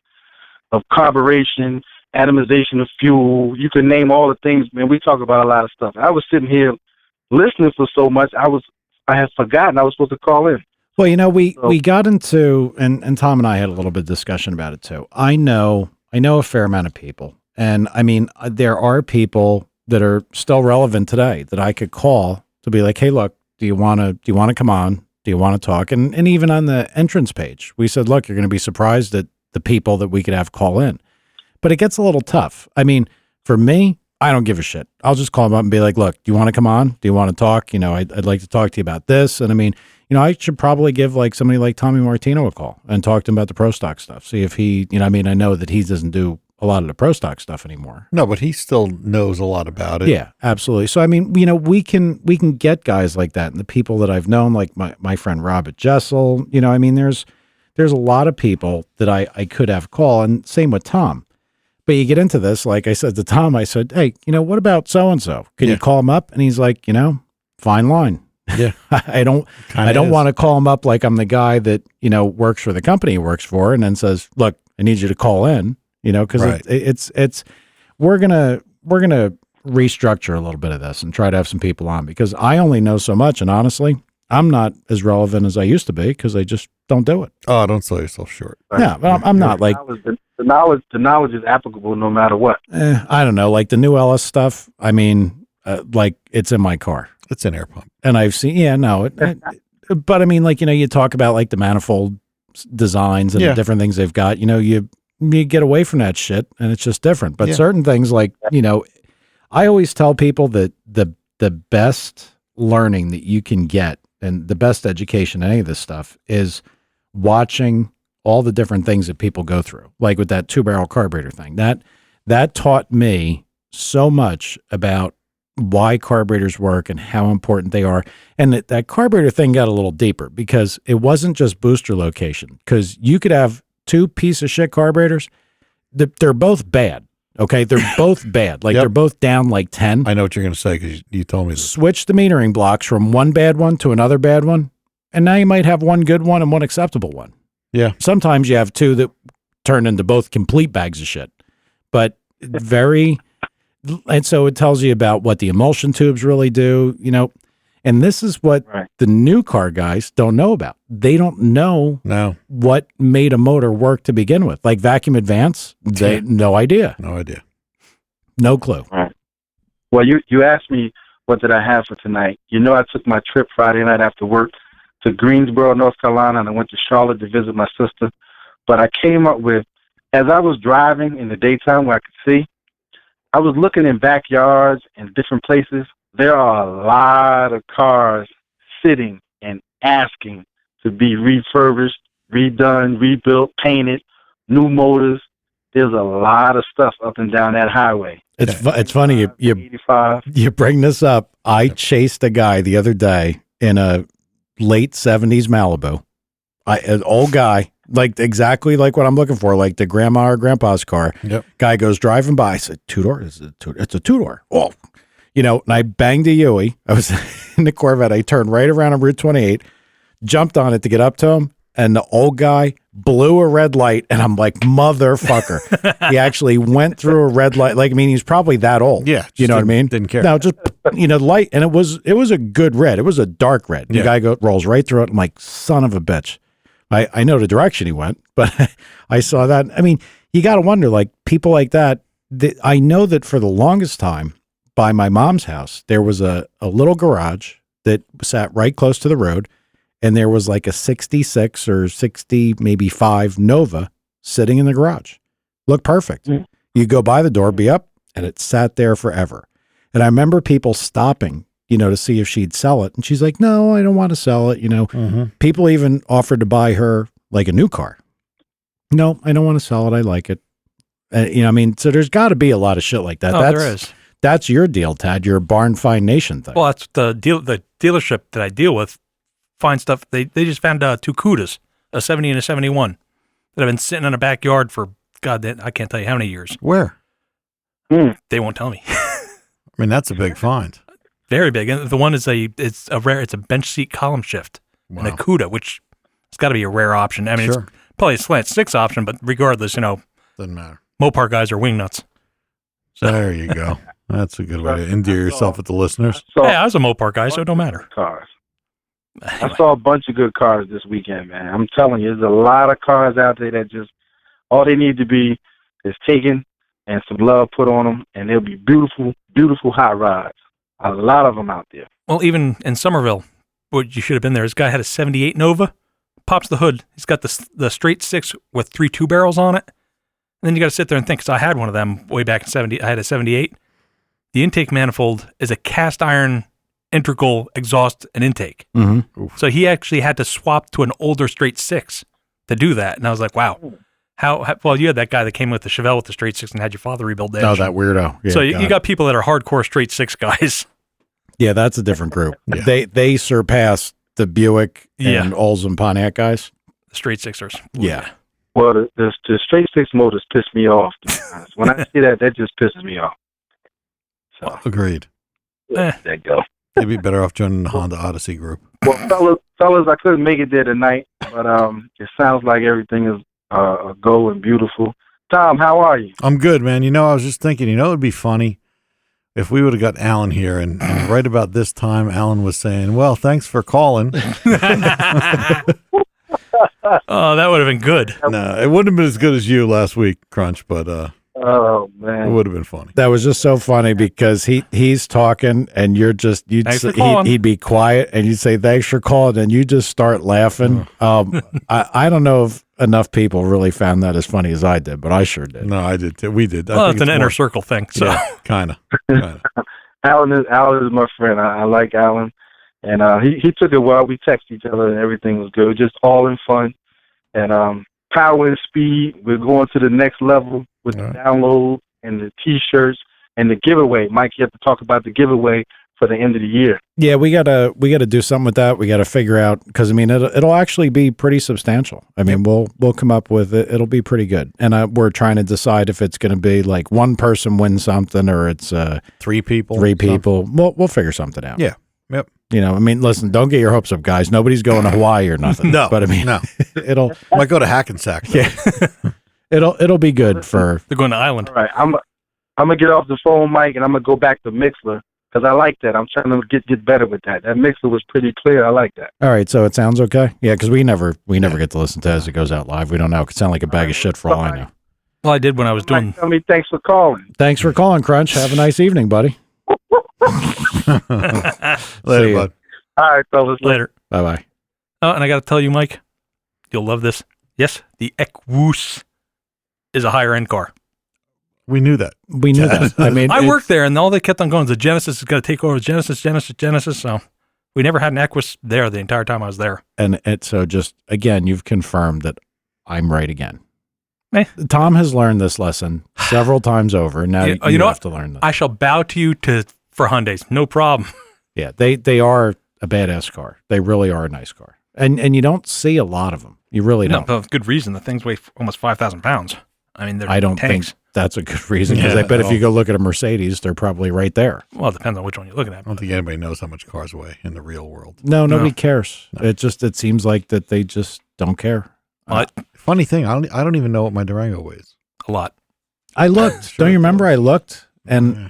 of carburation, atomization of fuel. You can name all the things, man. We talk about a lot of stuff. I was sitting here listening for so much, I had forgotten I was supposed to call in. Well, we got into, and Tom and I had a little bit of discussion about it too. I know a fair amount of people. And I mean, there are people that are still relevant today that I could call to be like, hey, look, do you want to come on? Do you want to talk? And even on the entrance page, we said, look, you're going to be surprised at the people that we could have call in. But it gets a little tough. I mean, for me, I don't give a shit. I'll just call them up and be like, look, do you want to come on? Do you want to talk? I'd like to talk to you about this. And I mean, I should probably give like somebody like Tommy Martino a call and talk to him about the pro stock stuff. See if he, I know that he doesn't do a lot of the pro stock stuff anymore. no, but he still knows a lot about it. Yeah, absolutely. So, I mean, we can get guys like that. And the people that I've known, like my friend Robert Jessel, I mean, there's a lot of people that I could have call, and same with Tom. But you get into this, like I said to Tom, I said, hey, what about so-and-so? Can you call him up? And he's like, fine line. Yeah. I don't want to call him up like I'm the guy that, works for the company he works for and then says, look, I need you to call in, because Right. it's we're going to restructure a little bit of this and try to have some people on, because I only know so much. And honestly, I'm not as relevant as I used to be because I just don't do it. Oh, don't sell yourself short. Yeah, but I'm not like, The knowledge is applicable no matter what. I don't know, like the new Ellis stuff. I mean, like it's in my car. It's an air pump. And I've seen, but I mean, like, you talk about like the manifold designs and the different things they've got, you get away from that shit and it's just different. But certain things like, I always tell people that the best learning that you can get and the best education in any of this stuff is watching all the different things that people go through, like with that 2-barrel carburetor thing. That taught me so much about why carburetors work and how important they are. And that carburetor thing got a little deeper because it wasn't just booster location, because you could have 2 piece of shit carburetors. They're both bad. Okay. They're both bad. Like they're both down like 10. I know what you're going to say because you told me this. Switch the metering blocks from one bad one to another bad one. And now you might have one good one and one acceptable one. Yeah. Sometimes you have 2 that turn into both complete bags of shit, but and so it tells you about what the emulsion tubes really do, and this is what the new car guys don't know about. They don't know what made a motor work to begin with. Like vacuum advance, no idea. No idea. No clue. Right. Well, you asked me what did I have for tonight. I took my trip Friday night after work to Greensboro, North Carolina, and I went to Charlotte to visit my sister. But I came up with, as I was driving in the daytime where I could see, I was looking in backyards and different places. There are a lot of cars sitting and asking to be refurbished, redone, rebuilt, painted, new motors. There's a lot of stuff up and down that highway. It's funny you 85. you bring this up. I chased a guy the other day in a late 70s Malibu. An old guy, like exactly like what I'm looking for, like the grandma or grandpa's car. Yep. Guy goes driving by. I said, two-door? It's a two-door. Oh, and I banged a Yui. I was in the Corvette. I turned right around on Route 28, jumped on it to get up to him, and the old guy blew a red light, and I'm like, motherfucker. He actually went through a red light. Like, I mean, he's probably that old. Yeah. You know what I mean? Didn't care. No, just, light. And it was a good red. It was a dark red. The guy rolls right through it. I'm like, son of a bitch. I know the direction he went, but I saw that. I mean, you got to wonder, like, people like that. I know that for the longest time, by my mom's house, there was a little garage that sat right close to the road, and there was like a 66 or 60, maybe 5 Nova sitting in the garage. Looked perfect. Mm. You go by the door, be up, and it sat there forever. And I remember people stopping, to see if she'd sell it. And she's like, no, I don't want to sell it. Mm-hmm. People even offered to buy her like a new car. No, I don't want to sell it. I like it. So there's got to be a lot of shit like that. There is. That's your deal, Tad, your Barn Find Nation thing. Well, that's the dealership that I deal with. Find stuff. They just found 2 Cudas, a 70 and a 71, that have been sitting in a backyard for, God, I can't tell you how many years. Where? They won't tell me. I mean, that's a big find. Very big. And the one is it's a bench seat column shift and a Cuda, which it's got to be a rare option. I mean, sure. It's probably a slant 6 option, but regardless, doesn't matter. Mopar guys are wingnuts. So there you go. That's a good way to endear yourself with the listeners. I was a Mopar guy, so it don't matter. Cars. I saw a bunch of good cars this weekend, man. I'm telling you, there's a lot of cars out there that just all they need to be is taken and some love put on them, and they'll be beautiful, beautiful hot rods. A lot of them out there. Well, even in Somerville, what you should have been there. This guy had a 78 Nova, pops the hood. He's got the straight 6 with 3 2-barrels on it. And then you got to sit there and think, because I had one of them way back in 70. I had a 78. The intake manifold is a cast iron integral exhaust and intake. Mm-hmm. So he actually had to swap to an older straight 6 to do that. And I was like, wow. How well, you had that guy that came with the Chevelle with the straight 6 and had your father rebuild that. Oh, that weirdo. Yeah, so you got people that are hardcore straight 6 guys. Yeah, that's a different group. Yeah. They surpass the Buick and Olds Pontiac guys. The straight 6ers. Yeah. Well, the straight 6 motors piss me off, to be honest. When I see that just pisses me off. So, agreed. There you go. You'd be better off joining the Honda Odyssey group. Well, fellas, I couldn't make it there tonight, but it sounds like everything is a go and beautiful. Tom, how are you? I'm good, man. I was just thinking, it would be funny if we would have got Alan here, and right about this time, Alan was saying, well, thanks for calling. Oh, that would have been good. No, it wouldn't have been as good as you last week, Crunch, but oh man, it would have been funny. That was just so funny because he's talking and he'd be quiet and you'd say thanks for calling and you just start laughing. I don't know if enough people really found that as funny as I did, but I sure did. No, I did too. We did. Well, it's an inner circle thing. So kind of. Alan is my friend. I like Alan, and he took it well. We texted each other and everything was good. Just all in fun, and power and speed. We're going to the next level with the download and the T-shirts and the giveaway. Mike, you have to talk about the giveaway for the end of the year. Yeah, we gotta do something with that. We gotta figure out because I mean it'll actually be pretty substantial. I mean we'll come up with it. It'll be pretty good. And we're trying to decide if it's going to be like one person wins something or it's 3 people. 3 people. We'll figure something out. Yeah. Yep. I mean, listen, don't get your hopes up, guys. Nobody's going to Hawaii or nothing. No, but I mean, no. it'll might go to Hackensack. Yeah, it'll be good for. They're going to Island. All right, I'm gonna get off the phone, Mike, and I'm gonna go back to Mixler because I like that. I'm trying to get better with that. That Mixler was pretty clear. I like that. All right, so it sounds okay. Yeah, because we never get to listen to it as it goes out live. We don't know. It could sound like a bag of shit for all I know. Well, I did when I was doing. Tell me, thanks for calling. Thanks for calling, Crunch. Have a nice evening, buddy. Later, bud. All right, fellas. Later. Bye bye. Oh, and I got to tell you, Mike, you'll love this. Yes, the Equus is a higher end car. We knew that. We knew that. I mean, I worked there, and all they kept on going is the Genesis is going to take over Genesis. So we never had an Equus there the entire time I was there. And so just again, you've confirmed that I'm right again. Tom has learned this lesson several times over. Now Yeah, you know have what? to learn this. I shall bow to you for Hyundais. No problem. Yeah, they are a badass car. They really are a nice car, and you don't see a lot of them. You really No, don't. for good reason. The things weigh almost 5,000 pounds. I mean, they're I don't tanks. think that's a good reason because Yeah, I bet at if you all. go look at a Mercedes, they're probably right there. Well, it depends on which one you're looking at. I don't think anybody knows how much cars weigh in the real world. No, nobody No. cares. It seems like that they just don't care. But Funny thing, I don't even know what my Durango weighs. a lot. I looked. Sure Don't you it remember? does. I looked and Yeah.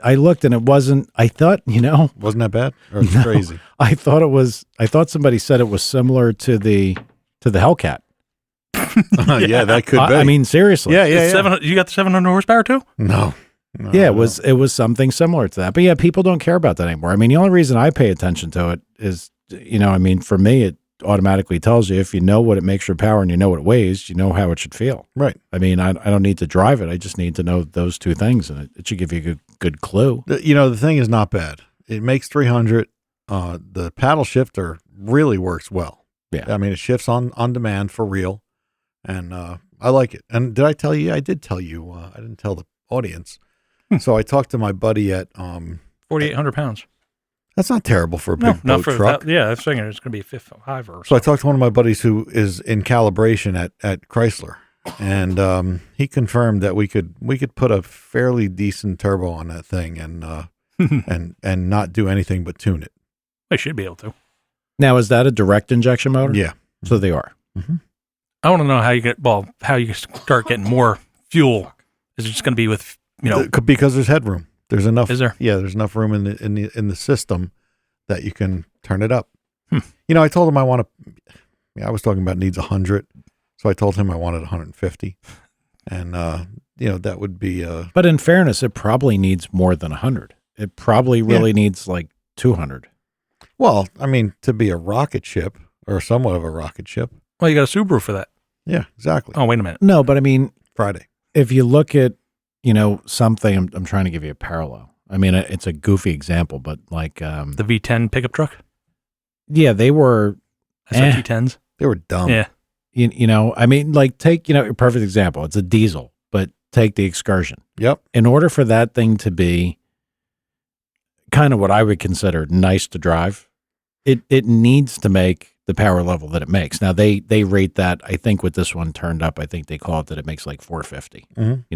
I looked and it wasn't. I thought Wasn't that bad? Or it's No. crazy? I thought it was. I thought somebody said it was similar to the Hellcat. Yeah, that could be. I mean, seriously. yeah, yeah, It's yeah. You got the 700 horsepower too? No. Yeah, it was something similar to that. But yeah, people don't care about that anymore. I mean, the only reason I pay attention to it is, I mean, for me, it automatically tells you if you know what it makes for power and you know what it weighs, you know how it should feel. Right. I mean, I don't need to drive it. I just need to know those two things, and it should give you a good clue. The thing is not bad. It makes 300. The paddle shifter really works well. Yeah. I mean, it shifts on demand for real. And I like it. And did I tell you? I did tell you. I didn't tell the audience. So I talked to my buddy at 4,800 pounds. that's not terrible for a No, big not boat for truck. that. Yeah, I was thinking it's going to be a 5 or So I talked to one of my buddies who is in calibration at Chrysler, and he confirmed that we could put a fairly decent turbo on that thing and not do anything but tune it. They should be able to. Now, is that a direct injection motor? Yeah. So they are. I want to know how you start getting more fuel. Is it just going to be with, Because there's headroom. There's enough. Is there? Yeah, there's enough room in the system that you can turn it up. Hmm. I told him I want to. I was talking about needs 100, so I told him I wanted 150, and that would be. But in fairness, it probably needs more than 100. It probably really needs like 200. Well, I mean, to be a rocket ship or somewhat of a rocket ship. well, you got a Subaru for that. Yeah, exactly. Oh, wait a minute. No, but I mean, Friday. if you look at, something, I'm trying to give you a parallel. I mean, it's a goofy example, but like, The V10 pickup truck? yeah, they were, SRT10s? They were dumb. Yeah. I mean, like take, a perfect example. It's a diesel, but take the Excursion. Yep. In order for that thing to be kind of what I would consider nice to drive, it needs to make the power level that it makes. Now they rate that, I think with this one turned up, I think they call it that it makes like 450,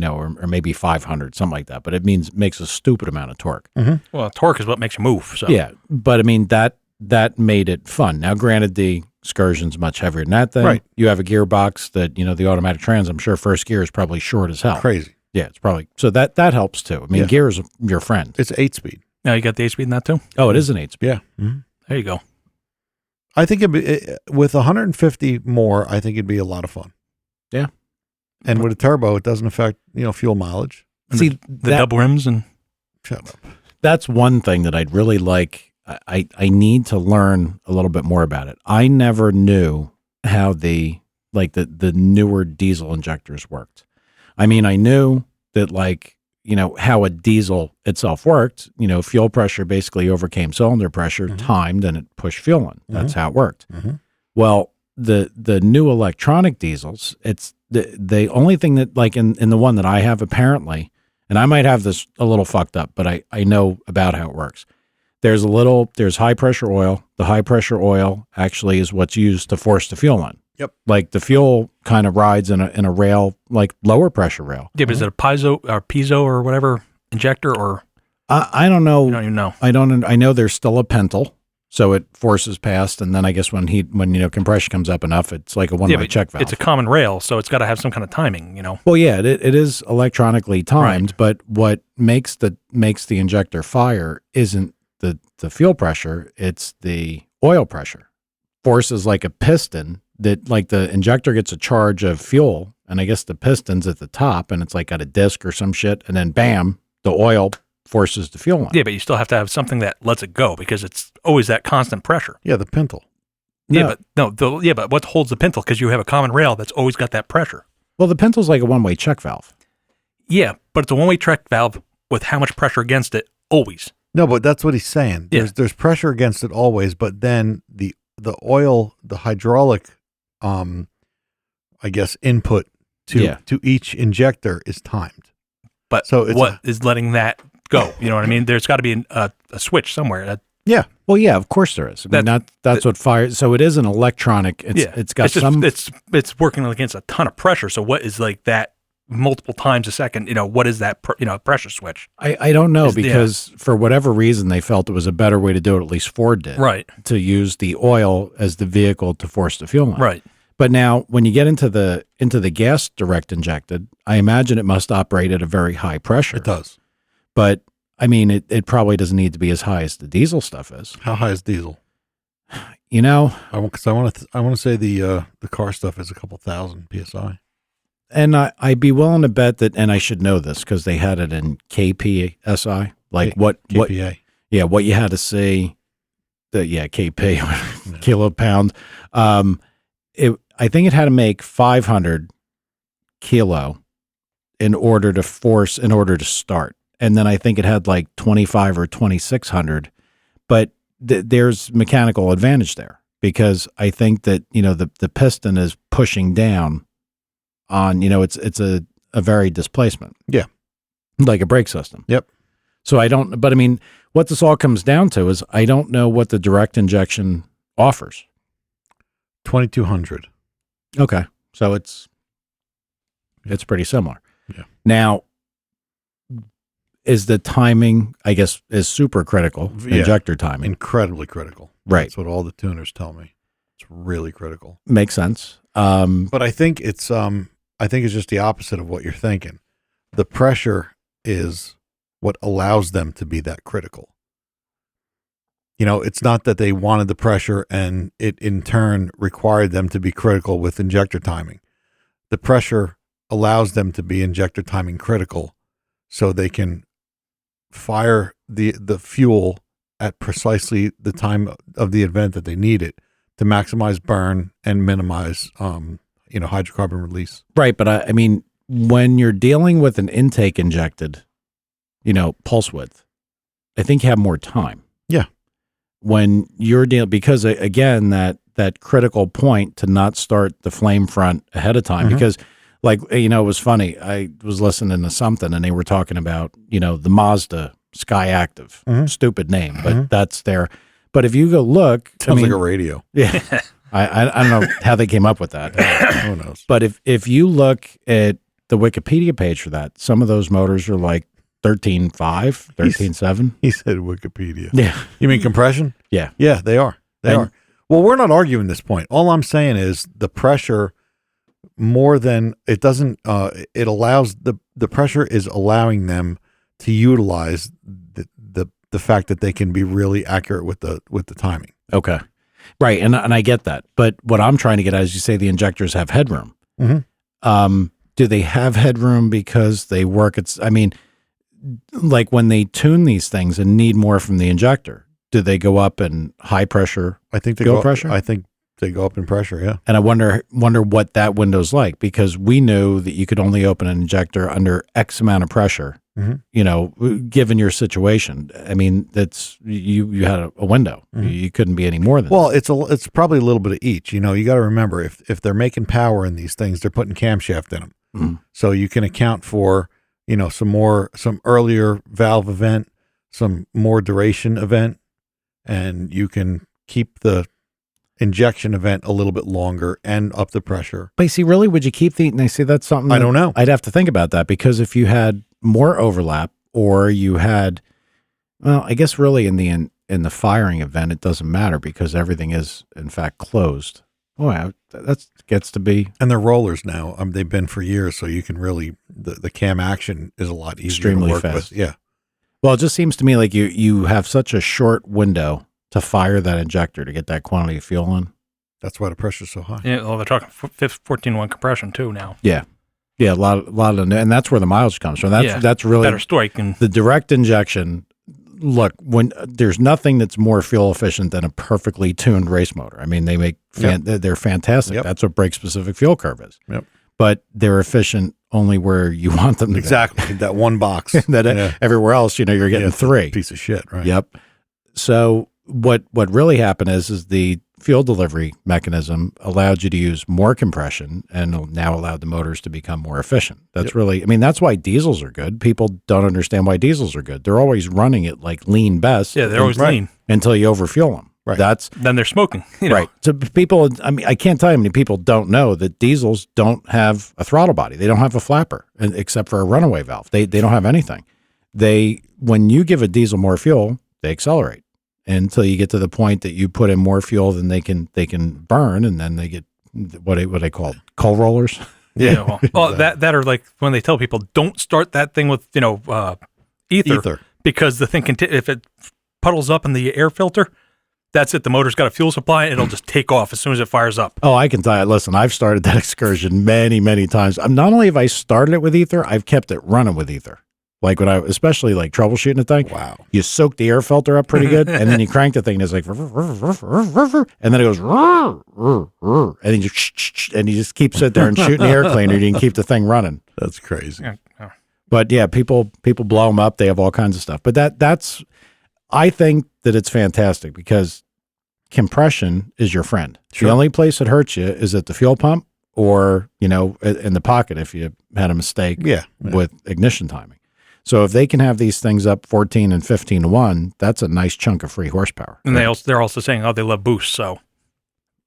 or maybe 500, something like that. But it makes a stupid amount of torque. Well, torque is what makes you move. So Yeah. But I mean, that made it fun. Now, granted, the Excursion's much heavier than that thing. Right. You You have a gearbox that, the automatic trans, I'm sure first gear is probably short as hell. Crazy. Yeah, it's probably, so that helps too. I mean, Yeah. gear is your friend. It's 8-speed. now you got the 8-speed in that too? Oh, it is an 8-speed. Yeah. Mm-hmm. There you go. I think with 150 more, I think it'd be a lot of fun. Yeah. And with a turbo, it doesn't affect fuel mileage. And See, the double rims and Shut up. that's one thing that I'd really like. I need to learn a little bit more about it. I never knew how the newer diesel injectors worked. I mean, I knew that how a diesel itself worked. Fuel pressure basically overcame cylinder pressure, timed, and it pushed fuel in. That's how it worked. Mhm. Well, the new electronic diesels, it's the only thing that in the one that I have apparently, and I might have this a little fucked up, but I know about how it works. There's high pressure oil. The high pressure oil actually is what's used to force the fuel in. Yep. Like the fuel kind of rides in a rail, like lower pressure rail. yeah, but is it a piezo or whatever injector or I don't know. you don't even know? I know there's still a pentle, so it forces past, and then I guess when compression comes up enough, it's like a one-way but check valve. it's a common rail, so it's got to have some kind of timing. Well, yeah, it is electronically timed, but what makes the injector fire isn't the fuel pressure; it's the oil pressure. Forces like a piston that the injector gets a charge of fuel, and I guess the piston's at the top, and it's got a disc or some shit, and then bam, the oil forces the fuel in. Yeah, but you still have to have something that lets it go because it's always that constant pressure. Yeah, the pintle. Yeah, but what holds the pintle? Because you have a common rail that's always got that pressure. Well, the pintle's like a one-way check valve. Yeah, but it's a one-way check valve with how much pressure against it always. No, but that's what he's saying. Yeah. There's pressure against it always, but then the oil, the hydraulic, I guess input to each injector is timed. But So it's what is letting that go? You know what I mean? There's got to be a switch somewhere. Well, yeah, of course there is. I mean, that's what fires. So it is an electronic. It's got some. It's working against a ton of pressure. So what is like that multiple times a second? What is that? Pressure switch? I don't know because for whatever reason they felt it was a better way to do it. At least Ford did. Right. To use the oil as the vehicle to force the fuel line. Right. But now when you get into the gas direct injected, I imagine it must operate at a very high pressure. It does. But I mean, it probably doesn't need to be as high as the diesel stuff is. How high is diesel? Because I want to say the car stuff is a couple thousand psi. And I'd be willing to bet that, and I should know this because they had it in KPSI, like KPA. what you had to see, KP, kilo pound. I think it had to make 500 kilo in order to start. And then I think it had like 25 or 2,600, but there's mechanical advantage there because I think that, the piston is pushing down on, it's a varied displacement. Yeah. Like a brake system. Yep. So but I mean, what this all comes down to is I don't know what the direct injection offers. 2,200. Okay. So it's pretty similar. Yeah. Now, is the timing, I guess, is super critical, injector timing. Incredibly critical. Right. That's what all the tuners tell me. It's really critical. Makes sense. But I think it's just the opposite of what you're thinking. The pressure is what allows them to be that critical. It's not that they wanted the pressure and it in turn required them to be critical with injector timing. The pressure allows them to be injector timing critical so they can fire the fuel at precisely the time of the event that they need it to maximize burn and minimize hydrocarbon release. Right, but I mean, when you're dealing with an intake injected, pulse width, I think you have more time. Yeah. When you're dealing, because again, that critical point to not start the flame front ahead of time, because it was funny. I was listening to something and they were talking about, the Mazda Sky Active, stupid name, but that's there. But if you go look, sounds like a radio. Yeah. I don't know how they came up with that. Who knows? But if you look at the Wikipedia page for that, some of those motors are like 13.5, 13.7. He said Wikipedia. Yeah. You mean compression? Yeah. Yeah, they are. They are. Well, we're not arguing this point. All I'm saying is the pressure more than it doesn't, it allows the pressure is allowing them to utilize the fact that they can be really accurate with the timing. Okay. Right. And I get that. But what I'm trying to get at is you say the injectors have headroom. Do they have headroom because they work like when they tune these things and need more from the injector, do they go up in high pressure? I think they fuel pressure. I think they go up in pressure. Yeah. And I wonder what that window's like, because we knew that you could only open an injector under X amount of pressure. Given your situation, I mean, that's you had a window. You couldn't be any more than. Well, that. It's probably a little bit of each. You got to remember if they're making power in these things, they're putting camshaft in them. So you can account for some earlier valve event, some more duration event, and you can keep the injection event a little bit longer and up the pressure. But you see, really, would you keep and I see that's something I don't know. I'd have to think about that, because if you had more overlap, or you had, well, I guess really in the firing event, it doesn't matter because everything is in fact closed. Oh, yeah, that gets to be. And they're rollers now. They've been for years, so you can really the cam action is a lot easier extremely to work fast. with. Yeah. Well, it just seems to me like you have such a short window to fire that injector to get that quantity of fuel in. That's why the pressure's so high. Yeah, well, they're talking 14.1 compression too now. Yeah. Yeah, a lot of, and that's where the mileage comes from. That's really better strike. And the direct injection. Look, when there's nothing that's more fuel efficient than a perfectly tuned race motor. I mean, they make they're fantastic. Yep. That's what brake specific fuel curve is. Yep. But they're efficient only where you want them to exactly that one box. Everywhere else, you're getting three. Piece of shit, right? Yep. So what really happened is the fuel delivery mechanism allowed you to use more compression and now allowed the motors to become more efficient. That's really, I mean, that's why diesels are good. People don't understand why diesels are good. They're always running it like lean best. Yeah, they're always lean until you overfuel them. Right. Then they're smoking. You know? Right. So people, I mean, I can't tell you how many people don't know that diesels don't have a throttle body. They don't have a flapper except for a runaway valve. They don't have anything. When you give a diesel more fuel, they accelerate until you get to the point that you put in more fuel than they can burn, and then they get what they call coal rollers. Yeah. Well, that are like when they tell people don't start that thing with ether because the thing can if it puddles up in the air filter, that's it. The motor's got a fuel supply, and it'll just take off as soon as it fires up. Oh, I can tell you. Listen, I've started that excursion many, many times. Not only have I started it with ether, I've kept it running with ether. Like especially like troubleshooting a thing. Wow. You soak the air filter up pretty good, and then you crank the thing, and it's like, and then it goes, and you just keep sitting there and shooting the air cleaner, and you can keep the thing running. That's crazy. Yeah. But yeah, people blow them up. They have all kinds of stuff. But that's, I think that it's fantastic because compression is your friend. Sure. The only place it hurts you is at the fuel pump or, in the pocket if you had a mistake with ignition timing. So if they can have these things up 14 and 15 to 1, that's a nice chunk of free horsepower. And they're also saying, they love boost. So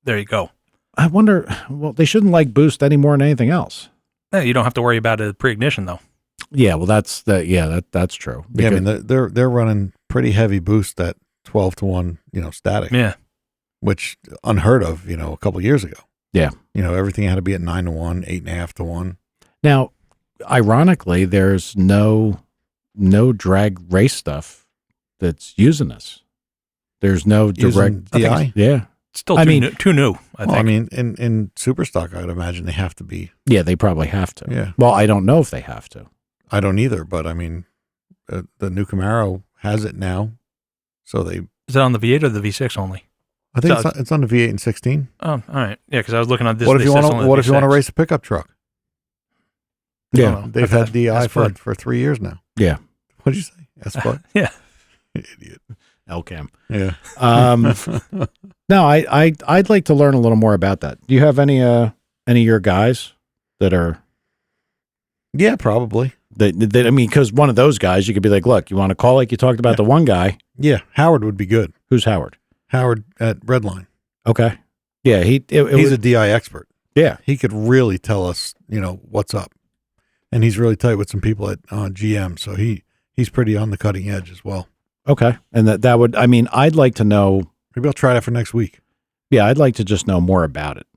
there you go. I wonder, well, they shouldn't like boost any more than anything else. Yeah, you don't have to worry about a pre-ignition though. Yeah, well, that's true. Yeah, I mean, they're running pretty heavy boost at 12 to 1, static. Yeah. Which unheard of, a couple of years ago. Yeah. Everything had to be at 9 to 1, 8.5 to 1. Now, ironically, there's no drag race stuff that's using this. There's no direct DI. Yeah. It's still too new, I think. I mean, in super stock, I would imagine they have to be. Yeah, they probably have to. Yeah. Well, I don't know if they have to. I don't either, but I mean, the new Camaro has it now. So is it on the V8 or the V6 only? I think it's on the V8 and 16. Oh, all right. Yeah, because I was looking at this. What if you want to race a pickup truck? Yeah, they've had DI for 3 years now. Yeah. What did you say? S-Spud? Yeah. Idiot. L-Cam. Yeah. No, I'd like to learn a little more about that. Do you have any of your guys that are? Yeah, probably. I mean, because one of those guys, you could be like, look, you want to call like you talked about the one guy? Yeah, Howard would be good. Who's Howard? Howard at Redline. Okay. Yeah, he's a DI expert. Yeah, he could really tell us, what's up, and he's really tight with some people at GM, so he's pretty on the cutting edge as well. Okay, and that would, I mean, I'd like to know. Maybe I'll try that for next week. Yeah, I'd like to just know more about it.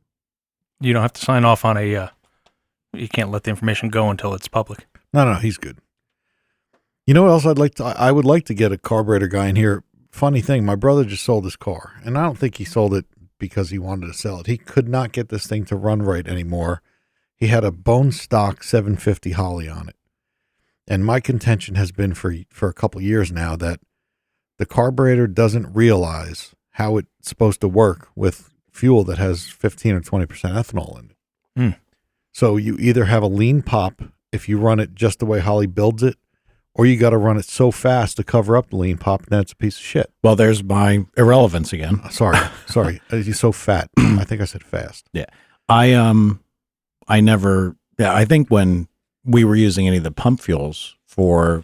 You don't have to sign off on you can't let the information go until it's public. No, he's good. You know what else I would like to get a carburetor guy in here. Funny thing, my brother just sold his car, and I don't think he sold it because he wanted to sell it. He could not get this thing to run right anymore. He had a bone stock 750 Holly on it. And my contention has been for a couple of years now that the carburetor doesn't realize how it's supposed to work with fuel that has 15 or 20% ethanol in it. So you either have a lean pop if you run it just the way Holly builds it, or you got to run it so fast to cover up the lean pop, and then it's a piece of shit. Well, there's my irrelevance again. Sorry. You're so fat. I think I said fast. Yeah. I think when we were using any of the pump fuels for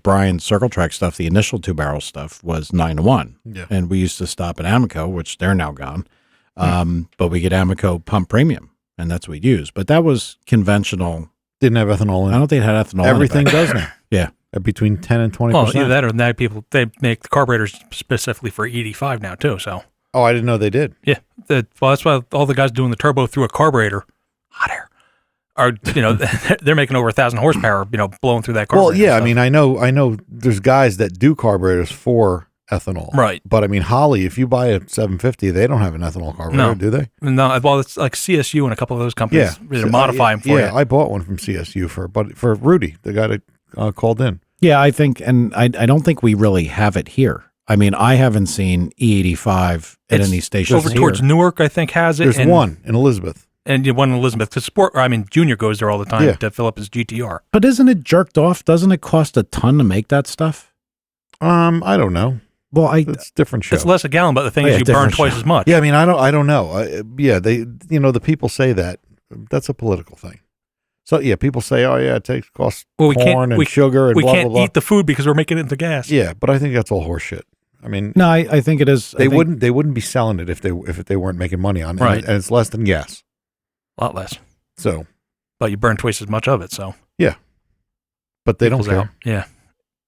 Brian's Circle Track stuff, the initial 2-barrel stuff was 9 to 1. Yeah. And we used to stop at Amoco, which they're now gone. But we get Amoco pump premium, and that's what we use. But that was conventional. Didn't have ethanol in it. I don't think it had ethanol Everything in it. does now. Yeah. Between 10 and 20%. Well, either that or that they make the carburetors specifically for ED5 now too. So. Oh, I didn't know they did. Yeah. That's why all the guys doing the turbo through a carburetor, hot air, are they're making over 1,000 horsepower. Blowing through that carburetor. Well, yeah. I mean, I know. There's guys that do carburetors for ethanol, right? But I mean, Holly, if you buy a 750, they don't have an ethanol carburetor, do they? No. Well, it's like CSU and a couple of those companies modify them for you. Yeah, I bought one from CSU for Rudy, the guy that called in. Yeah, I think, and I don't think we really have it here. I mean, I haven't seen E85 at any station over towards Newark. I think has it. There's one in Elizabeth. And one in Elizabeth. Because Junior goes there all the time to fill up his GTR. But isn't it jerked off? Doesn't it cost a ton to make that stuff? I don't know. Well, it's a different show. It's less a gallon, but the thing is, you burn twice as much. Yeah, I mean, I don't know. Yeah, the people say that. That's a political thing. So yeah, people say, oh yeah, it costs corn and sugar and we blah can't blah blah. eat the food because we're making it into gas. Yeah, but I think that's all horseshit. I mean, no, I think it is. They wouldn't be selling it if they weren't making money on it, right? And it's less than gas, a lot less. So, but you burn twice as much of it. So yeah, but they don't care. Out. Yeah,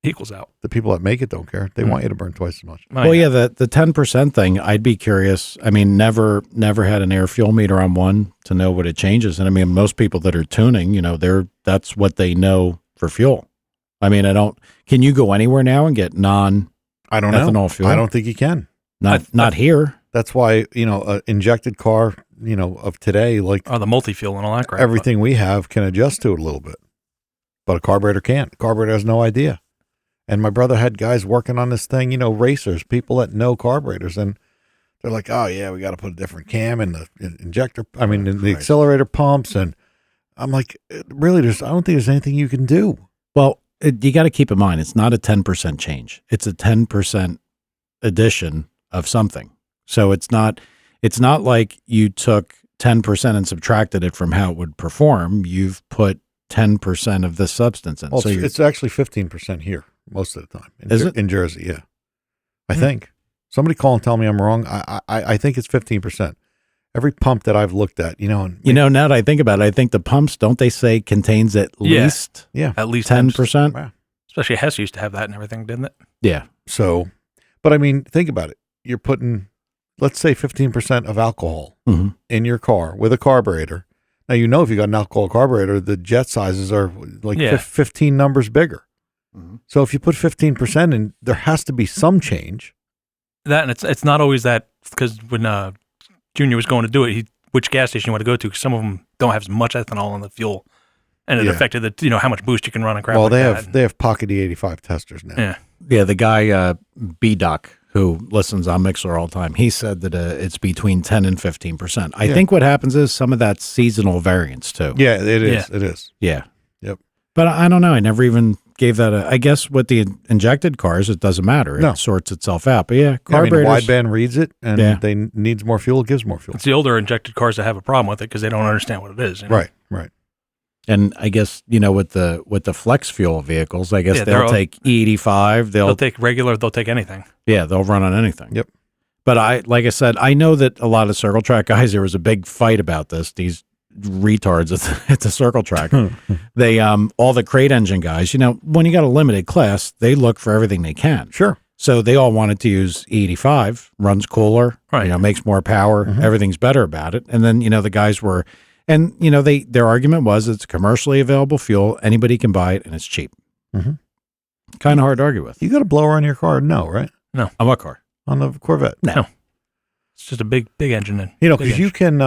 equals out. The people that make it don't care. They want you to burn twice as much. Well, yeah, the 10% thing, I'd be curious. I mean, never had an air fuel meter on one to know what it changes. And I mean, most people that are tuning, that's what they know for fuel. I mean, can you go anywhere now and get ethanol fuel? I don't think you can. Not here. That's why, an injected car, of today, like the multi-fuel and all that crap. Everything we have can adjust to it a little bit, but a carburetor can't. Carburetor has no idea. And my brother had guys working on this thing, racers, people that know carburetors, and they're like, oh yeah, we got to put a different cam in the injector. I mean, in the accelerator pumps. And I'm like, really, I don't think there's anything you can do. Well, you got to keep in mind, it's not a 10% change. It's a 10% addition of something. So it's not like you took 10% and subtracted it from how it would perform. You've put 10% of this substance in. Well, so it's actually 15% here most of the time. Is it? In Jersey, yeah. I think. Somebody call and tell me I'm wrong. I think it's 15%. Every pump that I've looked at, now that I think about it, I think the pumps, don't they say contains at least at least 10%? Wow. Especially Hess used to have that and everything, didn't it? Yeah. So, but I mean, think about it. You're putting, let's say 15% of alcohol in your car with a carburetor. Now, if you got an alcohol carburetor, the jet sizes are like 15 numbers bigger. Mm-hmm. So if you put 15% in, there has to be some change. That, and it's not always that, because when Junior was going to do it, which gas station you want to go to, because some of them don't have as much ethanol in the fuel, and it affected how much boost you can run and crap. Well, like they have Pocket E85 testers now. Yeah. The guy B-Doc, who listens on Mixer all the time, he said that it's between 10 and 15%. I think what happens is some of that's seasonal variance too. Yeah, it is. It is. Yeah. Yep. But I don't know. I never even gave that I guess with the injected cars, it doesn't matter. It sorts itself out. But carburetors. Wideband reads it, and they needs more fuel, it gives more fuel. It's the older injected cars that have a problem with it because they don't understand what it is. Right. And I guess, with the flex fuel vehicles, I guess they'll take E85. They'll take regular. They'll take anything. Yeah, they'll run on anything. Yep. But like I said, I know that a lot of circle track guys, there was a big fight about this. These retards at the circle track. They all the crate engine guys, when you got a limited class, they look for everything they can. Sure. So they all wanted to use E85, runs cooler, makes more power, everything's better about it. And then, the guys were, and their argument was it's commercially available fuel, anybody can buy it, and it's cheap. Mm-hmm. Kind of hard to argue with. You got a blower on your car? No, right? No. On what car? On the Corvette? No. It's just a big engine. Because you can,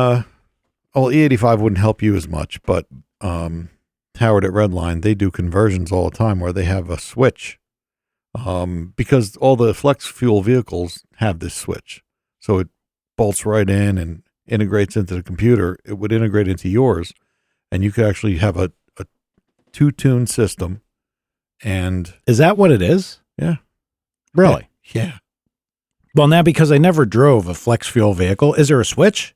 E85 wouldn't help you as much, but Howard at Redline, they do conversions all the time where they have a switch. Because all the flex fuel vehicles have this switch. So it bolts right in and integrates into the computer. It would integrate into yours, and you could actually have a two-tune system. And is that what it is? Yeah. Really? Yeah. Well, now, because I never drove a flex fuel vehicle, is there a switch?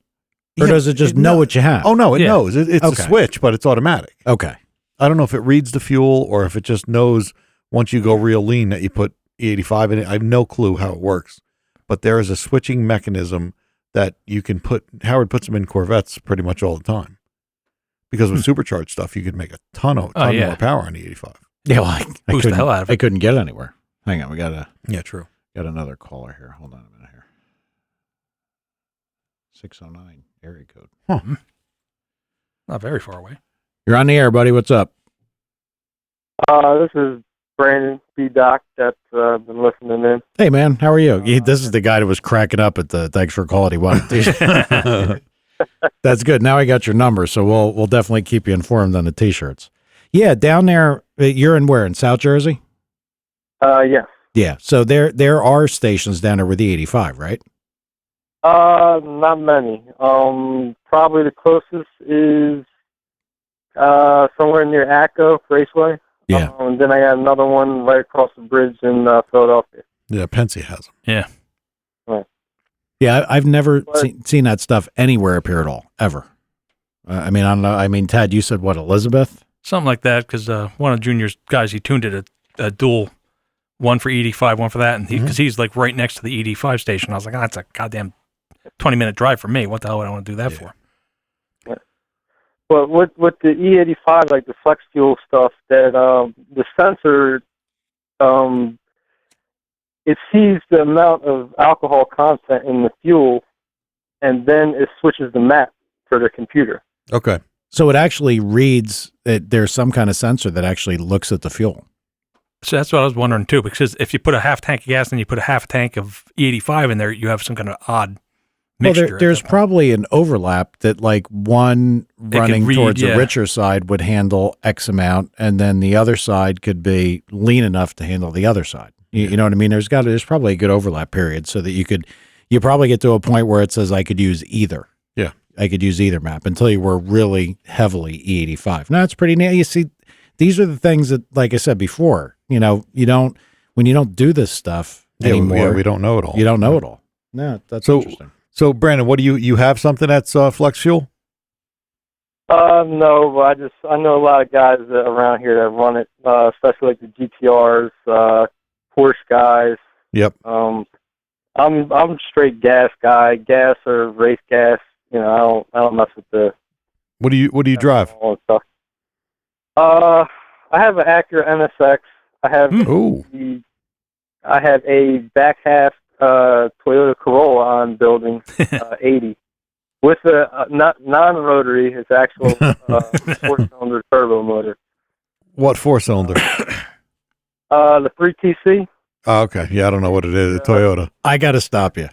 Or does it just know what you have? Oh, no, it knows. It's a switch, but it's automatic. Okay. I don't know if it reads the fuel or if it just knows once you go real lean that you put E85 in it. I have no clue how it works. But there is a switching mechanism that you can put. Howard puts them in Corvettes pretty much all the time. Because with supercharged stuff, you could make a ton more power on E85. Yeah, well, boost the hell out of it. I couldn't get anywhere. Hang on, we got true. Got another caller here. Hold on a minute here. 609 area code. Huh. Not very far away. You're on the air, buddy. What's up? This is Brandon B. Doc that's been listening in. Hey, man. How are you? This is the guy that was cracking up at the Thanks for Quality One t-shirt. That's good. Now I got your number, so we'll definitely keep you informed on the t-shirts. Yeah, down there, you're in where? In South Jersey? Yes. Yeah. So there are stations down there with the 85, right? Not many. Probably the closest is somewhere near Acco Raceway. Yeah. And then I got another one right across the bridge in Philadelphia. Yeah, Penske has them. Yeah. Yeah, I've never seen that stuff anywhere appear at all, ever. I mean, I don't know. I mean, Ted, you said what, Elizabeth? Something like that, because one of Junior's guys, he tuned it a dual, one for ED5, one for that, and because he's like right next to the ED5 station. I was like, oh, that's a goddamn 20-minute drive for me. What the hell would I want to do that for? But with the E85, like the flex fuel stuff, that the sensor, it sees the amount of alcohol content in the fuel, and then it switches the map for the computer. Okay. So it actually reads that there's some kind of sensor that actually looks at the fuel. So that's what I was wondering too, because if you put a half tank of gas and you put a half tank of E85 in there, you have some kind of odd mixture. Well, there's probably an overlap that like one running towards the richer side would handle X amount, and then the other side could be lean enough to handle the other side. You know what I mean? There's probably a good overlap period so that you probably get to a point where it says I could use either. Yeah. I could use either map until you were really heavily E85. Now it's pretty neat. You see, these are the things that, like I said before, when you don't do this stuff anymore. Yeah, we don't know it all. You don't know it all. No, that's interesting. So Brandon, what do you have something that's flex fuel? No, but I know a lot of guys around here that run it, especially like the GTRs, Porsche guys. Yep. I'm straight gas guy, gas or race gas. I don't mess with the. What do you drive? All that stuff. I have an Acura NSX. I have a back half Toyota Corolla on building 80 with a non-rotary. It's actual 4-cylinder turbo motor. What 4-cylinder? The 3TC. Oh, okay. Yeah, I don't know what it is. A Toyota. I got to stop you.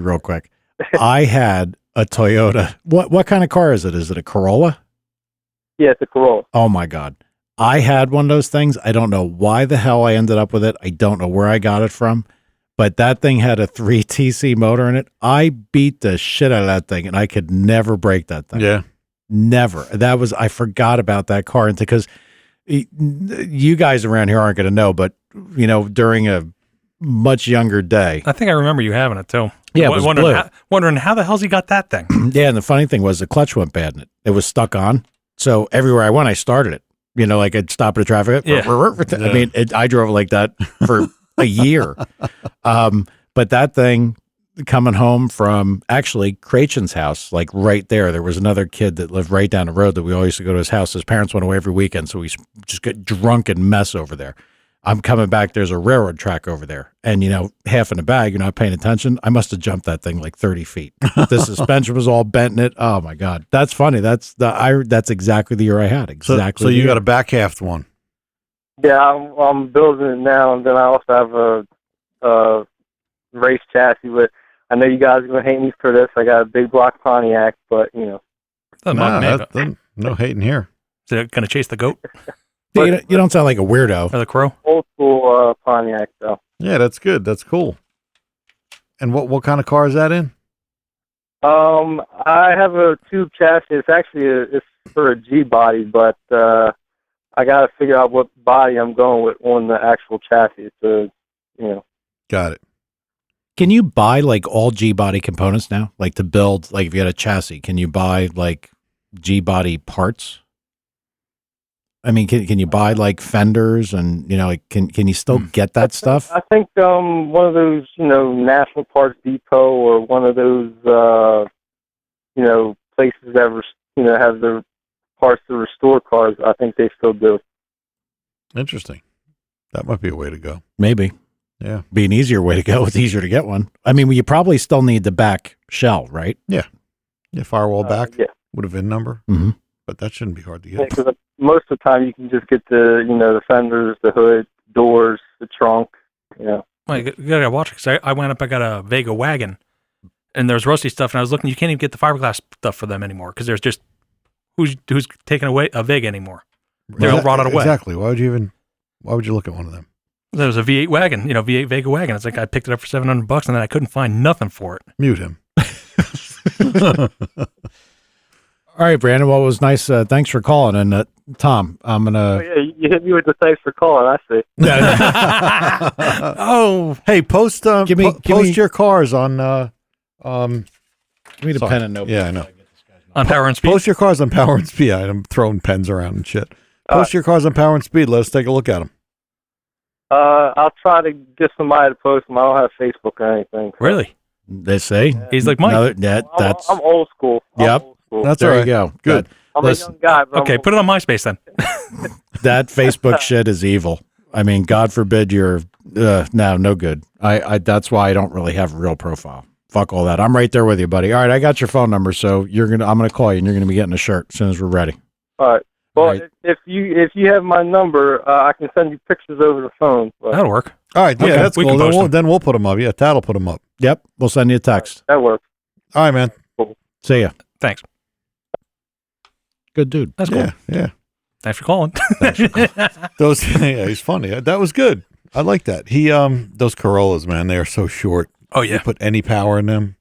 Real quick. I had a Toyota. What kind of car is it? Is it a Corolla? Yeah, it's a Corolla. Oh my God. I had one of those things. I don't know why the hell I ended up with it. I don't know where I got it from, but that thing had a 3TC motor in it. I beat the shit out of that thing and I could never break that thing. Yeah. Never. I forgot about that car because you guys around here aren't going to know, but during a much younger day. I think I remember you having it too. Yeah, it was wondering how the hell's he got that thing. Yeah, and the funny thing was the clutch went bad in it. It was stuck on. So everywhere I went, I started it. Like I'd stop at a traffic. Yeah. I mean, I drove it like that for a year. But that thing coming home from actually Krachen's house, like right there was another kid that lived right down the road that we always used to go to his house. His parents went away every weekend, so we just get drunk and mess over there. I'm coming back. There's a railroad track over there. And, half in a bag, you're not paying attention. I must have jumped that thing like 30 feet. The suspension was all bent in it. Oh, my God. That's funny. That's exactly the year I had. Exactly. So you got a back half one. Yeah, I'm building it now. And then I also have a race chassis with, I know you guys are going to hate me for this. I got a big block Pontiac, but, No hating here. Is it going to chase the goat? Yeah, you don't sound like a weirdo. Or the crow? Old school Pontiac, though. Yeah, that's good. That's cool. And what kind of car is that in? I have a tube chassis. It's actually it's for a G body, but I got to figure out what body I'm going with on the actual chassis. So, Got it. Can you buy like all G body components now? Like to build, like if you had a chassis, can you buy like G body parts? I mean, can you buy like fenders and can you still get that stuff? I think one of those National Parts Depot or one of those places that have the parts to restore cars. I think they still do. Interesting. That might be a way to go. Maybe. Yeah, be an easier way to go. It's easier to get one. I mean, you probably still need the back shell, right? Yeah, firewall back. Yeah, with a VIN number. Mm-hmm. But that shouldn't be hard to get. Yeah, because most of the time you can just get the fenders, the hood, doors, the trunk. Well, you gotta watch it because I went up. I got a Vega wagon, and there's rusty stuff, and I was looking. You can't even get the fiberglass stuff for them anymore because there's just who's taking away a Vega anymore. They're all rotted away. Exactly. Why would you look at one of them? There was a V8 wagon, V8 Vega wagon. It's like I picked it up for $700, and then I couldn't find nothing for it. Mute him. All right, Brandon. Well, it was nice. Thanks for calling. And Tom, I'm going Oh, to... yeah, you hit me with the thanks for calling. I see. Oh, Hey, post Give me- your cars on Give me the sorry. pen and notebook. Yeah, I know. on Power and Speed. Post your cars on Power and Speed. I'm throwing pens around and shit. Post your cars on Power and Speed. Let us take a look at them. I'll try to get somebody to post them. I don't have Facebook or anything. So. Really? They say. He's like Mike. That's I'm old school. Yep. Old school. That's there all you right. go. Good. I'm Listen, a young guy. But Okay, put it on MySpace then. that Facebook shit is evil. I mean, God forbid you're no good. I that's why I don't really have a real profile. Fuck all that. I'm right there with you, buddy. All right, I got your phone number, so I'm gonna call you and you're gonna be getting a shirt as soon as we're ready. All right. Well, All right. if you have my number, I can send you pictures over the phone. But That'll work. All right. Yeah, Okay, that's we cool. can Then post them. we'll put them up. Yeah, Tad'll put them up. Yep, we'll send you a text. that works. All right, man. See ya. Thanks. Good dude. That's cool. Yeah, yeah. Thanks for calling. Those, yeah, he's funny. That was good. I like that. He, those Corollas, man, they are so short. Oh You yeah. put any power in them.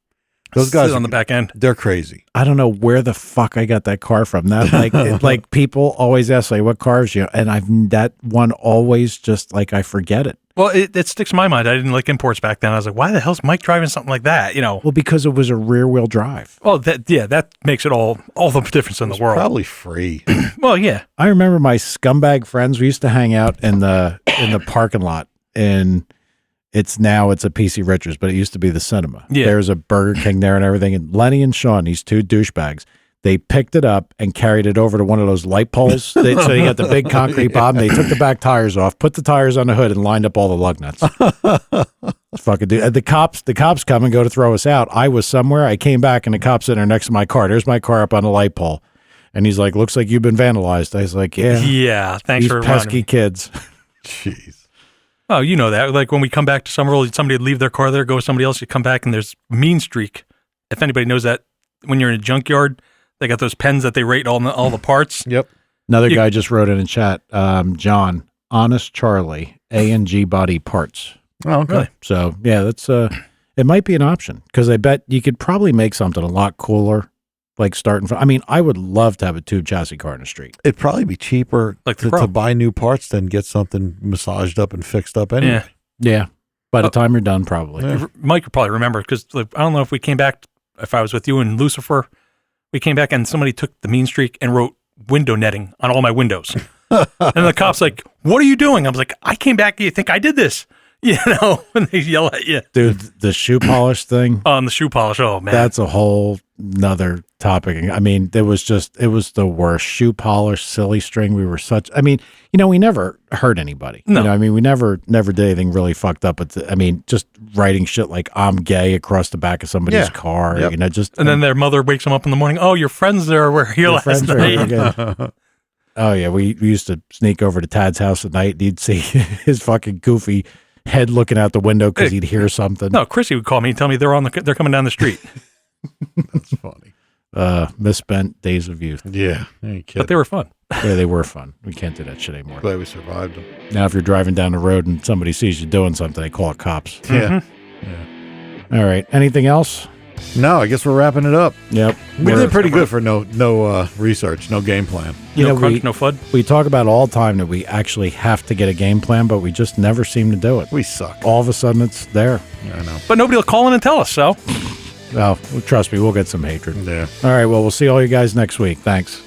Those guys Sit on the back end. they're crazy. I don't know where the fuck I got that car from. That like people always ask like what cars you, and that one always just like I forget it. Well, it sticks in my mind. I didn't like imports back then. I was like, why the hell's Mike driving something like that? You know. Well, because it was a rear wheel drive. Well, that makes it all the difference in the world. Probably free. Well, yeah. I remember my scumbag friends. We used to hang out in the parking lot, and it's a PC Richards, but it used to be the cinema. Yeah. There's a Burger King there and everything. And Lenny and Sean, these two douchebags, they picked it up and carried it over to one of those light poles. So you got the big concrete bottom. They took the back tires off, put the tires on the hood, and lined up all the lug nuts. Fucking dude. The cops come and go to throw us out. I was somewhere. I came back and the cop's sitting there next to my car. There's my car up on the light pole. And he's like, looks like you've been vandalized. I was like, yeah. Yeah. Thanks These for reminding pesky me. kids. Jeez. Oh, you know that. Like when we come back to Somerville, somebody would leave their car there, go with somebody else. You come back and there's Mean Streak. If anybody knows that, when you're in a junkyard, they got those pens that they rate all the parts. Yep. Another guy just wrote in chat, John, Honest Charlie, A&G Body Parts. Oh, okay. Really? So, yeah, that's it might be an option because I bet you could probably make something a lot cooler, like starting from. I mean, I would love to have a tube chassis car in the street. It'd probably be cheaper Like the to Pro. buy new parts than get something massaged up and fixed up anyway. Yeah. Yeah. By the time you're done, probably. Yeah. Mike would probably remember because I don't know if we came back, if I was with you and Lucifer, we came back and somebody took the Mean Streak and wrote window netting on all my windows. And the cop's like, what are you doing? I was like, I came back. You think I did this? You know, and they yell at you. Dude, the shoe polish thing, On the shoe polish. Oh, man. that's a whole nother topic. I mean, it was the worst. Shoe polish, silly string. We never hurt anybody. No. You know, I mean, we never did anything really fucked up. But just writing shit like I'm gay across the back of somebody's Yeah. car, Yep. you know, just. And then their mother wakes them up in the morning. Oh, your friends there were here your last friends are night. here again. Oh, yeah. We used to sneak over to Tad's house at night. And you'd see his fucking goofy head looking out the window because he'd hear something. No, Chrissy would call me and tell me they're coming down the street. That's funny. Misspent days of youth. Yeah. You But kidding. they were fun. Yeah, they were fun. We can't do that shit anymore. Glad we survived them. Now, if you're driving down the road and somebody sees you doing something, they call it cops. Yeah. All right. Anything else? No, I guess we're wrapping it up. Yep. We did pretty good for no research, no game plan. You no know, crunch, no FUD. we talk about all the time that we actually have to get a game plan, but we just never seem to do it. We suck. All of a sudden, it's there. I know. But nobody will call in and tell us, so. Well, trust me, we'll get some hatred. Yeah. All right. Well, we'll see all you guys next week. Thanks.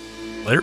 Later.